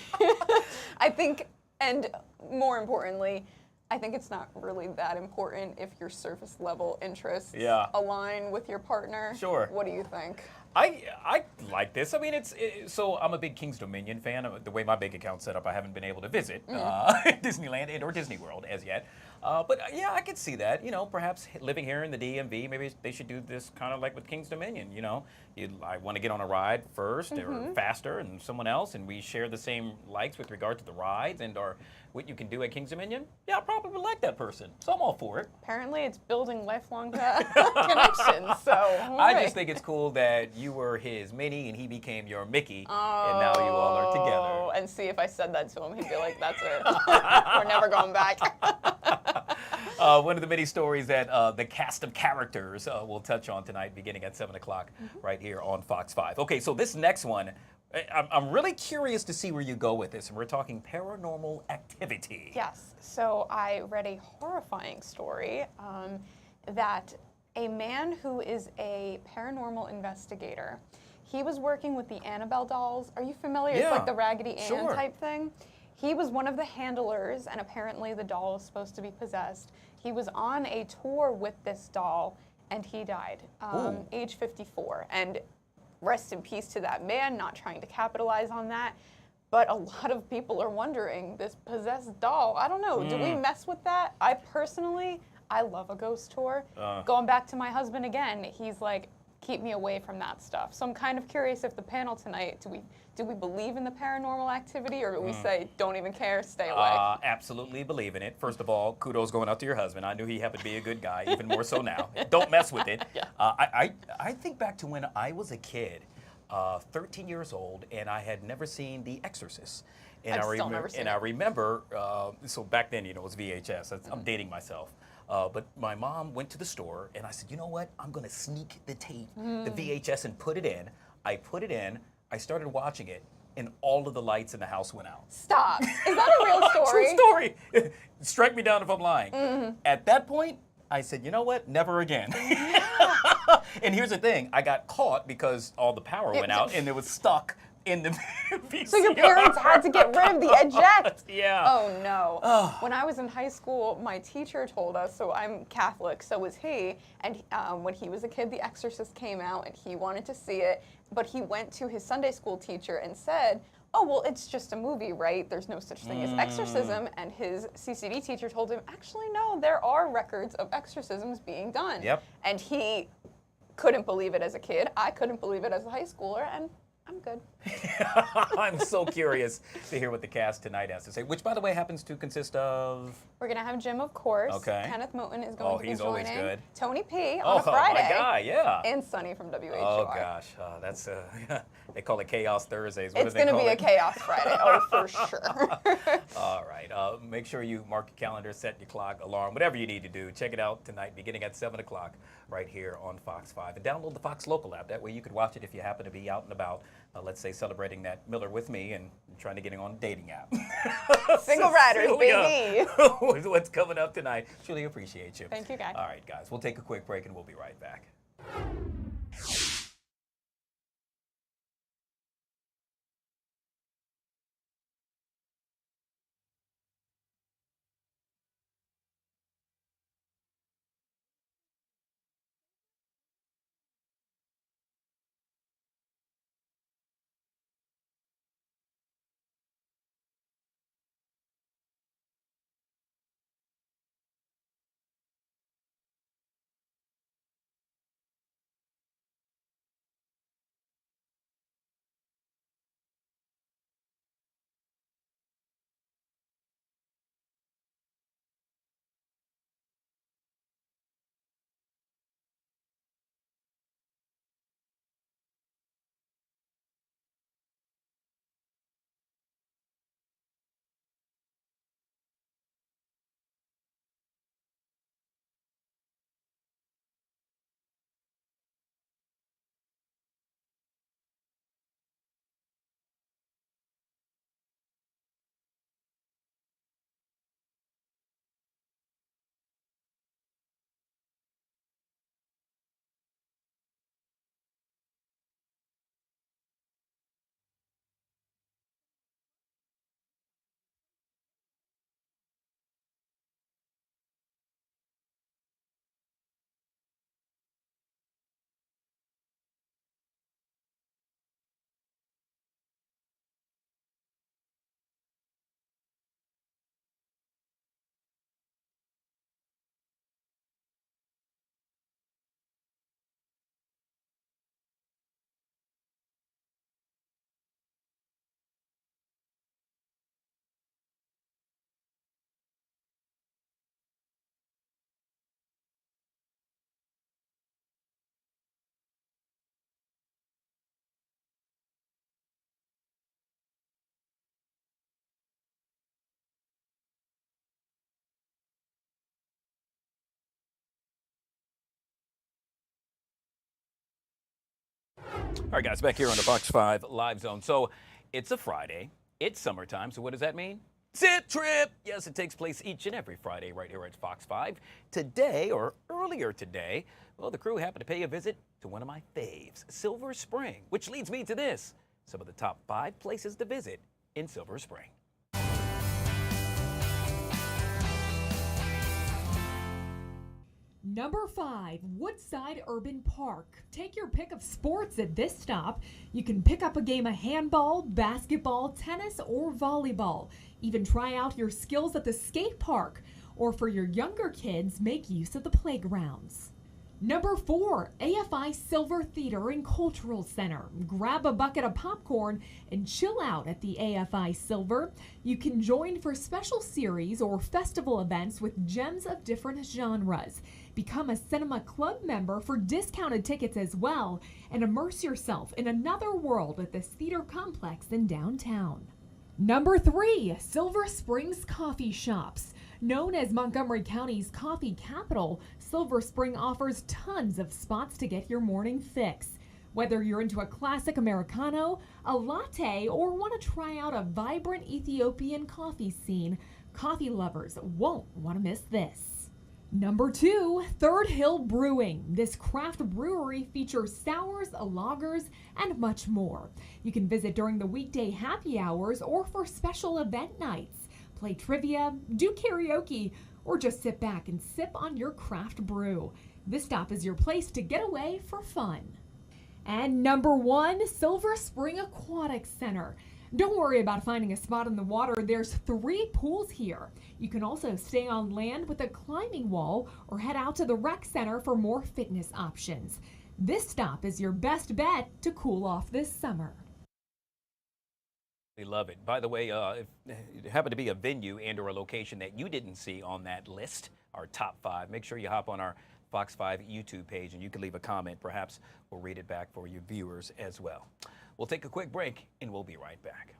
Speaker 13: I think, and more importantly, I think it's not really that important if your surface level interests align with your partner.
Speaker 1: Sure.
Speaker 13: What do you think?
Speaker 1: I like this. I mean, so I'm a big King's Dominion fan. The way my bank account's set up, I haven't been able to visit Disneyland and or Disney World as yet. But yeah, I could see that. You know, perhaps living here in the DMV, maybe they should do this kind of like with King's Dominion. You know, I want to get on a ride first or faster, and someone else, and we share the same likes with regard to the rides and or what you can do at King's Dominion. Yeah, I probably would like that person, so I'm all for it.
Speaker 13: Apparently, it's building lifelong connections. So
Speaker 1: I just think it's cool that you were his Minnie and he became your Mickey, and now you all are together.
Speaker 13: And see, if I said that to him, he'd be like, "That's it. We're never going back."
Speaker 1: One of the many stories that the cast of characters will touch on tonight, beginning at 7 o'clock, right here on Fox 5. Okay, so this next one, I'm really curious to see where you go with this, and we're talking paranormal activity.
Speaker 13: Yes. So I read a horrifying story that a man who is a paranormal investigator, he was working with the Annabelle dolls. Are you familiar?
Speaker 1: Yeah.
Speaker 13: It's like the Raggedy Ann type thing. He was one of the handlers, and apparently the doll is supposed to be possessed. He was on a tour with this doll, and he died, age 54. And rest in peace to that man, not trying to capitalize on that. But a lot of people are wondering, this possessed doll, I don't know, do we mess with that? I personally, I love a ghost tour. Going back to my husband again, he's like, keep me away from that stuff. So I'm kind of curious if the panel tonight, do we believe in the paranormal activity, or do we say, don't even care, stay away?
Speaker 1: Absolutely believe in it. First of all, kudos going out to your husband. I knew he happened to be a good guy, even more so now. Don't mess with it. I think back to when I was a kid, 13 years old, and I had never seen The Exorcist. And
Speaker 13: I've still never seen it.
Speaker 1: I remember, so back then, you know, it was VHS. I'm dating myself. But my mom went to the store, and I said, you know what? I'm going to sneak the tape, the VHS, and put it in. I put it in. I started watching it, and all of the lights in the house went out.
Speaker 13: Stop. Is that a real story?
Speaker 1: True story. Strike me down if I'm lying. At that point, I said, you know what? Never again. And here's the thing. I got caught because all the power went out, and it was stuck in the VCR.
Speaker 13: So your parents had to get rid of the eject?
Speaker 1: Yeah.
Speaker 13: Oh, no. When I was in high school, my teacher told us, so I'm Catholic, so was he, and when he was a kid, The Exorcist came out, and he wanted to see it, but he went to his Sunday school teacher and said, oh, well, it's just a movie, right? There's no such thing as exorcism. And his CCD teacher told him, actually, no, there are records of exorcisms being done.
Speaker 1: Yep.
Speaker 13: And he couldn't believe it as a kid. I couldn't believe it as a high schooler, and I'm good.
Speaker 1: I'm so curious to hear what the cast tonight has to say, which, by the way, happens to consist of...
Speaker 13: We're going to have Jim, of course.
Speaker 1: Okay.
Speaker 13: Kenneth Moten is going to be
Speaker 1: he's
Speaker 13: joining.
Speaker 1: always good.
Speaker 13: Tony P. on a Friday.
Speaker 1: Oh, my guy, yeah.
Speaker 13: And Sunny from WHR.
Speaker 1: Oh, gosh. That's, they call it Chaos Thursdays.
Speaker 13: It's going to be a Chaos Friday. Oh, for sure.
Speaker 1: All right. Make sure you mark your calendar, set your clock, alarm, whatever you need to do. Check it out tonight, beginning at 7 o'clock, right here on Fox 5. And download the Fox Local app. That way you could watch it if you happen to be out and about, let's say, celebrating that Miller with me and trying to get on a dating app.
Speaker 13: Single riders, baby.
Speaker 1: What's coming up tonight? Truly appreciate you.
Speaker 13: Thank you, guys.
Speaker 1: All right, guys. We'll take a quick break and we'll be right back. All right, guys, back here on the Fox 5 Live Zone. So it's a Friday. It's summertime. So what does that mean? Zip Trip! Yes, it takes place each and every Friday right here at Fox 5. Today, or earlier today, well, the crew happened to pay a visit to one of my faves, Silver Spring, which leads me to this. Some of the top 5 places to visit in Silver Spring.
Speaker 14: Number 5, Woodside Urban Park. Take your pick of sports at this stop. You can pick up a game of handball, basketball, tennis, or volleyball. Even try out your skills at the skate park. Or for your younger kids, make use of the playgrounds. Number 4, AFI Silver Theater and Cultural Center. Grab a bucket of popcorn and chill out at the AFI Silver. You can join for special series or festival events with gems of different genres. Become a Cinema Club member for discounted tickets as well, and immerse yourself in another world at this theater complex in downtown. Number 3, Silver Springs Coffee Shops. Known as Montgomery County's coffee capital, Silver Spring offers tons of spots to get your morning fix. Whether you're into a classic Americano, a latte, or want to try out a vibrant Ethiopian coffee scene, coffee lovers won't want to miss this. Number 2, Third Hill Brewing. This craft brewery features sours, lagers, and much more. You can visit during the weekday happy hours or for special event nights. Play trivia, do karaoke, or just sit back and sip on your craft brew. This stop is your place to get away for fun. And number 1, Silver Spring Aquatic Center. Don't worry about finding a spot in the water. There's 3 pools here. You can also stay on land with a climbing wall or head out to the rec center for more fitness options. This stop is your best bet to cool off this summer.
Speaker 1: We love it. By the way, if it happened to be a venue and or a location that you didn't see on that list, our top 5, make sure you hop on our Fox 5 YouTube page and you can leave a comment. Perhaps we'll read it back for your viewers as well. We'll take a quick break and we'll be right back.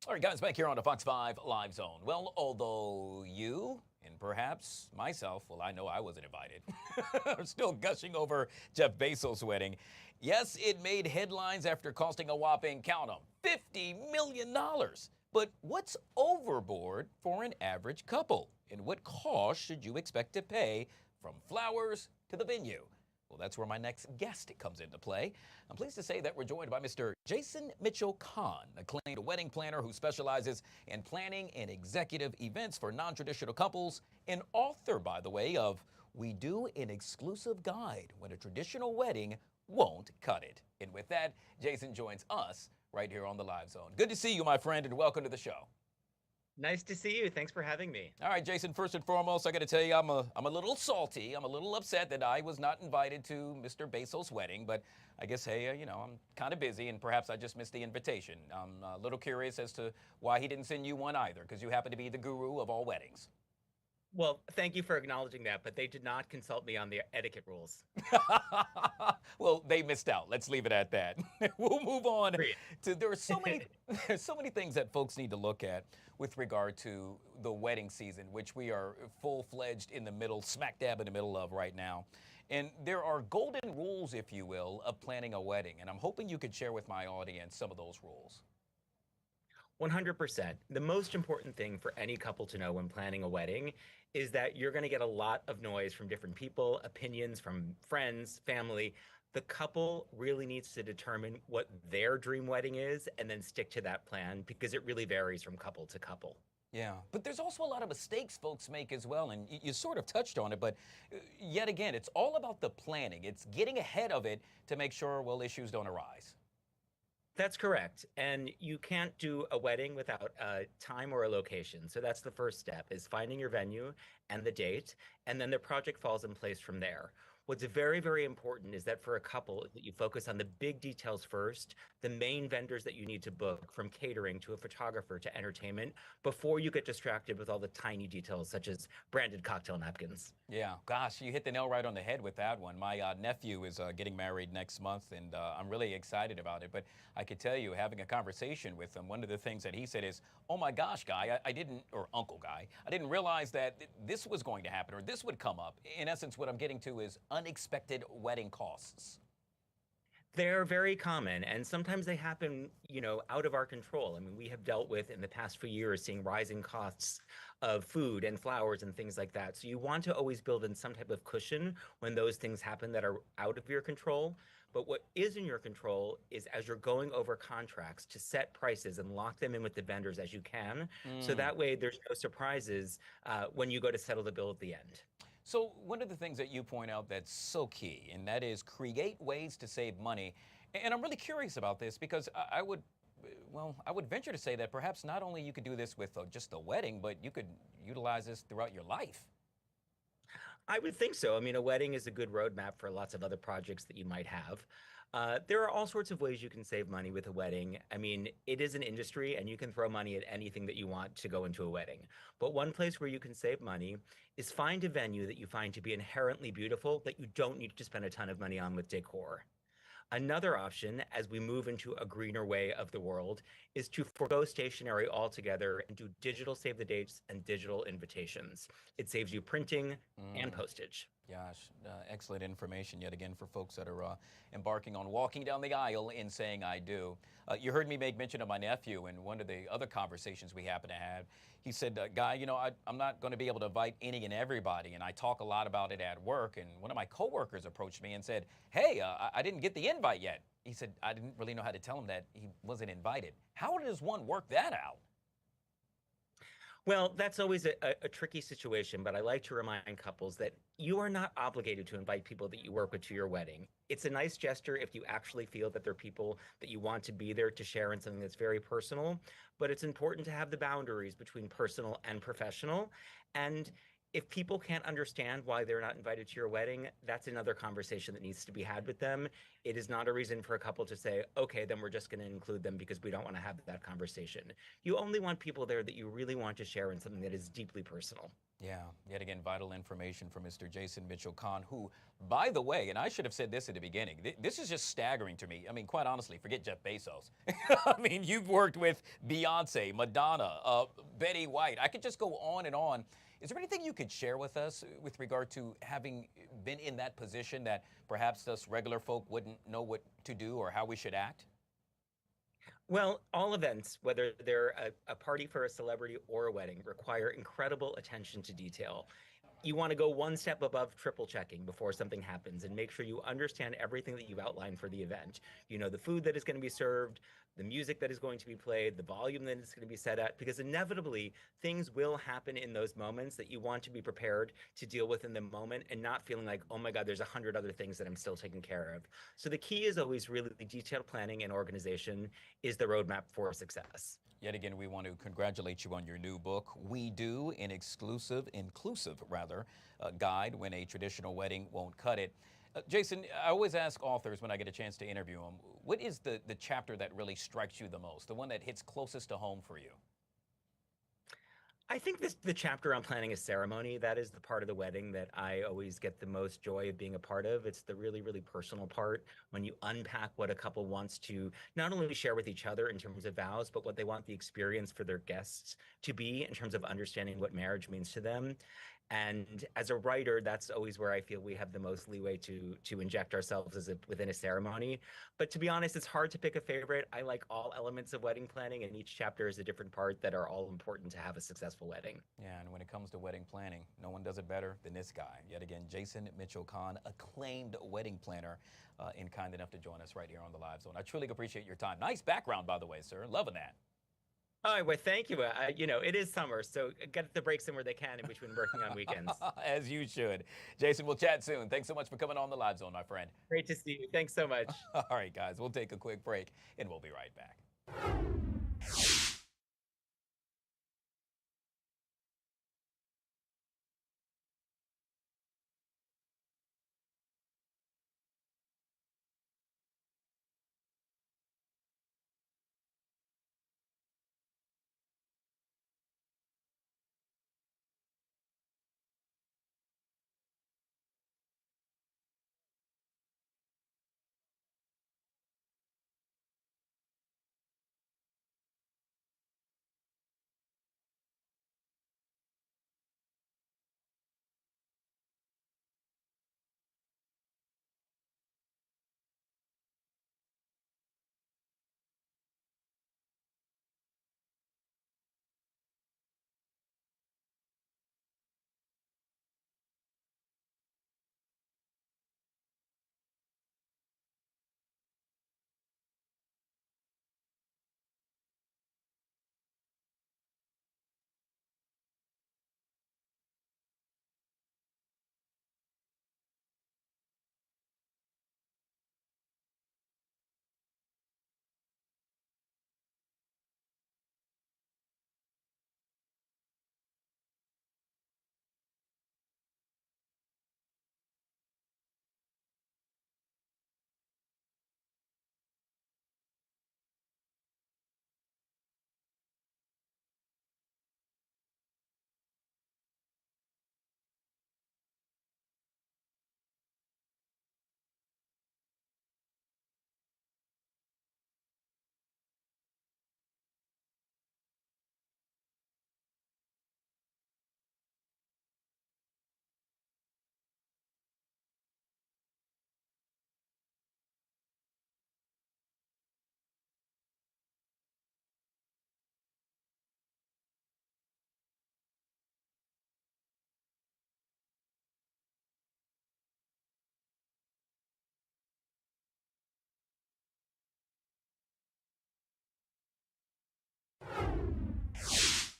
Speaker 1: All right, guys, back here on the Fox 5 Live Zone. Well, although you and perhaps myself, well, I know I wasn't invited. I'm still gushing over Jeff Bezos' wedding. Yes, it made headlines after costing a whopping, count 'em, $50 million. But what's overboard for an average couple? And what cost should you expect to pay from flowers to the venue? Well, that's where my next guest comes into play. I'm pleased to say that we're joined by Mr. Jason Mitchell-Kahn, acclaimed wedding planner who specializes in planning and executive events for non-traditional couples, and author, by the way, of We Do an Exclusive Guide When a Traditional Wedding Won't Cut It. And with that, Jason joins us right here on the Live Zone. Good to see you, my friend, and welcome to the show.
Speaker 15: Nice to see you. Thanks for having me.
Speaker 1: All right, Jason, first and foremost, I got to tell you, I'm a little salty. I'm a little upset that I was not invited to Mr. Bezos' wedding, but I guess, hey, you know, I'm kind of busy and perhaps I just missed the invitation. I'm a little curious as to why he didn't send you one either, because you happen to be the guru of all weddings.
Speaker 15: Well, thank you for acknowledging that, but they did not consult me on the etiquette rules.
Speaker 1: Well, they missed out. Let's leave it at that. We'll move on to, there's so many things that folks need to look at with regard to the wedding season, which we are full-fledged in the middle, smack dab in the middle of right now. And there are golden rules, if you will, of planning a wedding. And I'm hoping you could share with my audience some of those rules.
Speaker 15: 100%. The most important thing for any couple to know when planning a wedding is that you're going to get a lot of noise from different people, opinions from friends, family. The couple really needs to determine what their dream wedding is and then stick to that plan, because it really varies from couple to couple.
Speaker 1: Yeah, but there's also a lot of mistakes folks make as well, and you sort of touched on it, but yet again, it's all about the planning. It's getting ahead of it to make sure, well, issues don't arise.
Speaker 15: That's correct. And you can't do a wedding without a time or a location. So that's the first step, is finding your venue and the date, and then the project falls in place from there. What's very, very important is that for a couple, that you focus on the big details first, the main vendors that you need to book, from catering to a photographer to entertainment, before you get distracted with all the tiny details such as branded cocktail napkins.
Speaker 1: Yeah, gosh, you hit the nail right on the head with that one. My nephew is getting married next month, and I'm really excited about it. But I could tell you, having a conversation with him, one of the things that he said is, oh my gosh, Guy, I didn't, or Uncle Guy, I didn't realize that this was going to happen or this would come up. In essence, what I'm getting to is unexpected wedding costs.
Speaker 15: They're very common, and sometimes they happen, you know, out of our control. I mean, we have dealt with in the past few years seeing rising costs of food and flowers and things like that. So you want to always build in some type of cushion when those things happen that are out of your control. But what is in your control is, as you're going over contracts, to set prices and lock them in with the vendors as you can. So that way there's no surprises when you go to settle the bill at the end.
Speaker 1: So one of the things that you point out that's so key, and that is create ways to save money. And I'm really curious about this, because I would venture to say that perhaps not only you could do this with just a wedding, but you could utilize this throughout your life.
Speaker 15: I would think so. I mean, a wedding is a good roadmap for lots of other projects that you might have. There are all sorts of ways you can save money with a wedding. I mean, it is an industry, and you can throw money at anything that you want to go into a wedding. But one place where you can save money is find a venue that you find to be inherently beautiful, that you don't need to spend a ton of money on with decor. Another option, as we move into a greener way of the world, is to forgo stationery altogether and do digital save the dates and digital invitations. It saves you printing and postage.
Speaker 1: Gosh, excellent information yet again for folks that are embarking on walking down the aisle and saying I do. You heard me make mention of my nephew in one of the other conversations we happen to have. He said, Guy, you know, I'm not going to be able to invite any and everybody, and I talk a lot about it at work. And one of my coworkers approached me and said, hey, I didn't get the invite yet. He said, I didn't really know how to tell him that he wasn't invited. How does one work that out?
Speaker 15: Well, that's always a tricky situation, but I like to remind couples that you are not obligated to invite people that you work with to your wedding. It's a nice gesture if you actually feel that they're people that you want to be there to share in something that's very personal, but it's important to have the boundaries between personal and professional. And if people can't understand why they're not invited to your wedding, that's another conversation that needs to be had with them. It is not a reason for a couple to say, okay, then we're just going to include them because we don't want to have that conversation. You only want people there that you really want to share in something that is deeply personal.
Speaker 1: Yeah, yet again, vital information from Mr. Jason Mitchell-Kahn, who, by the way, and I should have said this at the beginning, this is just staggering to me. I mean, quite honestly, forget Jeff Bezos. I mean, you've worked with Beyonce, Madonna, Betty White. I could just go on and on. Is there anything you could share with us with regard to having been in that position that perhaps us regular folk wouldn't know what to do or how we should act?
Speaker 15: Well, all events, whether they're a party for a celebrity or a wedding, require incredible attention to detail. You want to go one step above triple checking before something happens and make sure you understand everything that you've outlined for the event. You know, the food that is going to be served, the music that is going to be played, the volume that is going to be set at, because inevitably things will happen in those moments that you want to be prepared to deal with in the moment and not feeling like, oh my God, there's 100 other things that I'm still taking care of. So the key is always really detailed planning and organization is the roadmap for success.
Speaker 1: Yet again, we want to congratulate you on your new book, We Do, an inclusive guide when a traditional wedding won't cut it. Jason, I always ask authors when I get a chance to interview them, what is the chapter that really strikes you the most, the one that hits closest to home for you?
Speaker 15: I think the chapter on planning a ceremony, that is the part of the wedding that I always get the most joy of being a part of. It's the really, really personal part when you unpack what a couple wants to not only share with each other in terms of vows, but what they want the experience for their guests to be in terms of understanding what marriage means to them. And as a writer, that's always where I feel we have the most leeway to inject ourselves within a ceremony. But to be honest, it's hard to pick a favorite. I like all elements of wedding planning, and each chapter is a different part that are all important to have a successful wedding.
Speaker 1: Yeah, and when it comes to wedding planning, no one does it better than this guy. Yet again, Jason Mitchell-Kahn, acclaimed wedding planner, and kind enough to join us right here on the Live Zone. I truly appreciate your time. Nice background, by the way, sir. Loving that.
Speaker 15: Oh, well, thank you. You know, it is summer, so get the breaks in where they can in between working on weekends.
Speaker 1: As you should. Jason, we'll chat soon. Thanks so much for coming on the Live Zone, my friend.
Speaker 15: Great to see you. Thanks so much.
Speaker 1: All right, guys, we'll take a quick break, and we'll be right back.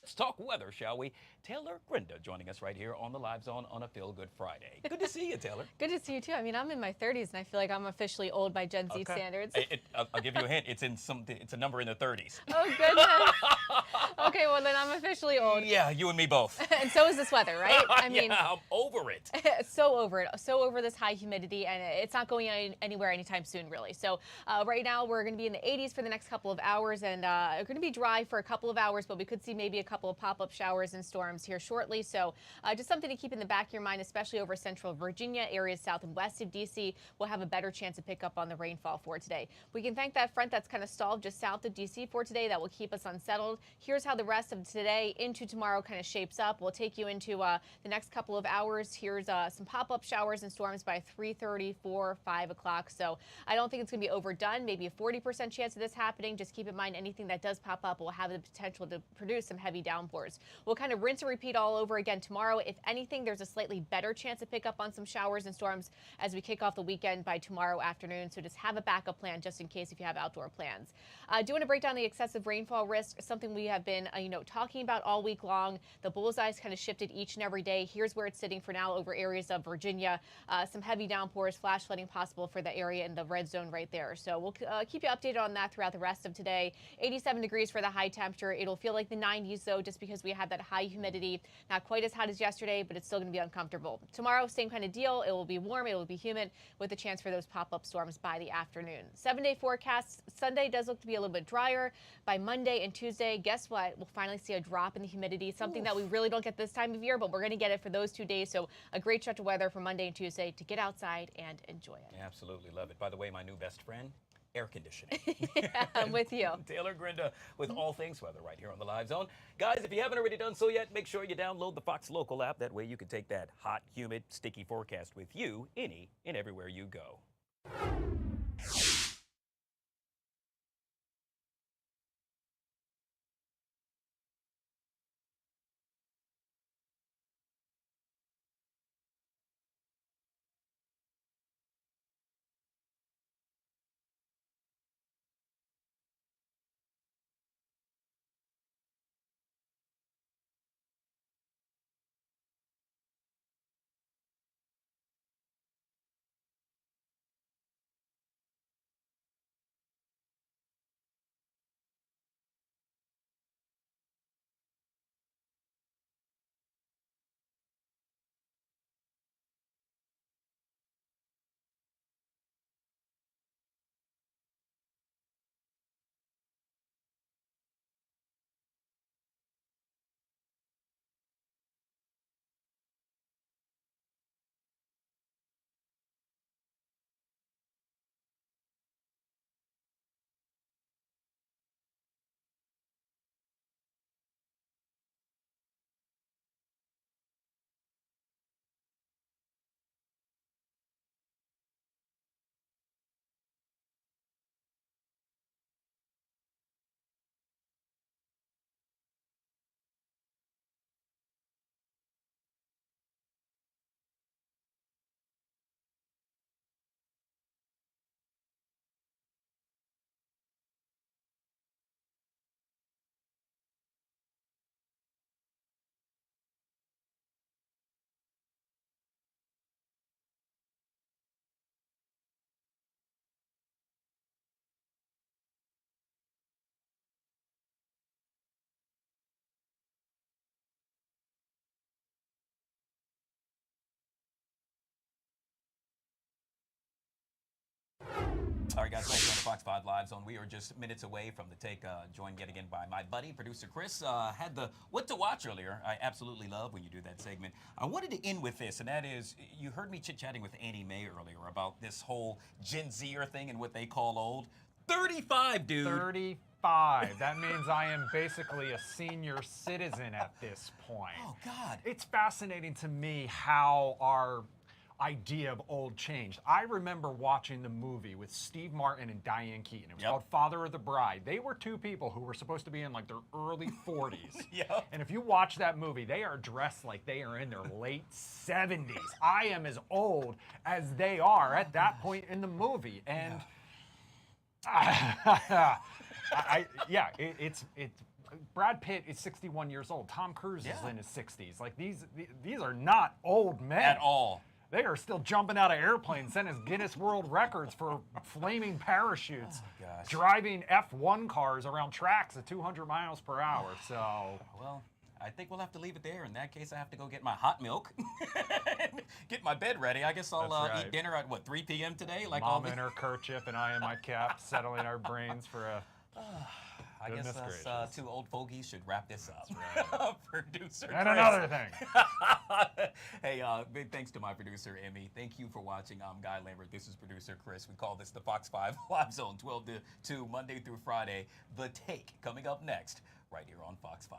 Speaker 1: Let's talk weather, shall we? Taylor Grinda joining us right here on the Live Zone on a Feel Good Friday. Good to see you, Taylor.
Speaker 2: Good to see you too. I mean, I'm in my 30s and I feel like I'm officially old by Gen Z standards.
Speaker 1: I'll give you a hint. It's a number in the 30s.
Speaker 2: Oh goodness. Okay, well then I'm officially old.
Speaker 1: Yeah, you and me both.
Speaker 2: And so is this weather, right? I mean,
Speaker 1: yeah, I'm over it.
Speaker 2: So over it. So over this high humidity, and it's not going anywhere anytime soon, really. So right now we're going to be in the 80s for the next couple of hours, and we're going to be dry for a couple of hours, but we could see maybe a couple couple of pop-up showers and storms here shortly. So just something to keep in the back of your mind, especially over central Virginia, areas south and west of D.C. will have a better chance to pick up on the rainfall for today. We can thank that front that's kind of stalled just south of D.C. for today. That will keep us unsettled. Here's how the rest of today into tomorrow kind of shapes up. We'll take you into the next couple of hours. Here's some pop-up showers and storms by 3:30, 4, 5 o'clock. So I don't think it's going to be overdone. Maybe a 40% chance of this happening. Just keep in mind anything that does pop up will have the potential to produce some heavy downpours. We'll kind of rinse and repeat all over again tomorrow. If anything, there's a slightly better chance to pick up on some showers and storms as we kick off the weekend by tomorrow afternoon. So just have a backup plan just in case if you have outdoor plans. Do want to break down the excessive rainfall risk, something we have been talking about all week long. The bullseye's kind of shifted each and every day. Here's where it's sitting for now over areas of Virginia. Some heavy downpours, flash flooding possible for the area in the red zone right there. So we'll keep you updated on that throughout the rest of today. 87 degrees for the high temperature. It'll feel like the 90s though, just because we have that high humidity. Not quite as hot as yesterday, but it's still going to be uncomfortable. Tomorrow, same kind of deal. It will be warm. It will be humid with a chance for those pop-up storms by the afternoon. 7-day forecast. Sunday does look to be a little bit drier. By Monday and Tuesday, guess what? We'll finally see a drop in the humidity, something that we really don't get this time of year, but we're going to get it for those 2 days. So a great stretch of weather for Monday and Tuesday to get outside and enjoy it.
Speaker 1: Absolutely love it. By the way, my new best friend, air conditioning.
Speaker 2: Yeah, I'm with you.
Speaker 1: Taylor Grinda with all things weather right here on the Live Zone. Guys, if you haven't already done so yet, make sure you download the Fox Local app. That way you can take that hot, humid, sticky forecast with you any and everywhere you go. All right, guys, thanks on the Fox 5 Live Zone. We are just minutes away from the take, joined yet again by my buddy, producer Chris. Had the What to Watch earlier. I absolutely love when you do that segment. I wanted to end with this, and that is, you heard me chit-chatting with Annie Mae earlier about this whole Gen Zer thing and what they call old. 35, dude.
Speaker 7: 35. That means I am basically a senior citizen at this point.
Speaker 1: Oh, God.
Speaker 7: It's fascinating to me how our idea of old changed. I remember watching the movie with Steve Martin and Diane Keaton. It was called Father of the Bride. They were two people who were supposed to be in like their early 40s. And if you watch that movie, they are dressed like they are in their late 70s. I am as old as they are at that point in the movie. And it's Brad Pitt is 61 years old. Tom Cruise is in his 60s. Like these are not old men
Speaker 1: at all.
Speaker 7: They are still jumping out of airplanes, setting Guinness World Records for flaming parachutes, driving F1 cars around tracks at 200 miles per hour. So,
Speaker 1: well, I think we'll have to leave it there. In that case, I have to go get my hot milk, get my bed ready. I guess I'll eat dinner at, what, 3 p.m. today? Like
Speaker 7: Mom in her kerchief and I in my cap, settling our brains for a...
Speaker 1: I guess
Speaker 7: Goodness
Speaker 1: us
Speaker 7: gracious.
Speaker 1: two old fogies should wrap this up. Producer
Speaker 7: And
Speaker 1: Chris.
Speaker 7: another thing.
Speaker 1: Hey, big thanks to my producer, Emmy. Thank you for watching. I'm Guy Lambert. This is producer Chris. We call this the Fox 5 Live Zone, 12 to 2, Monday through Friday. The Take coming up next, right here on Fox 5.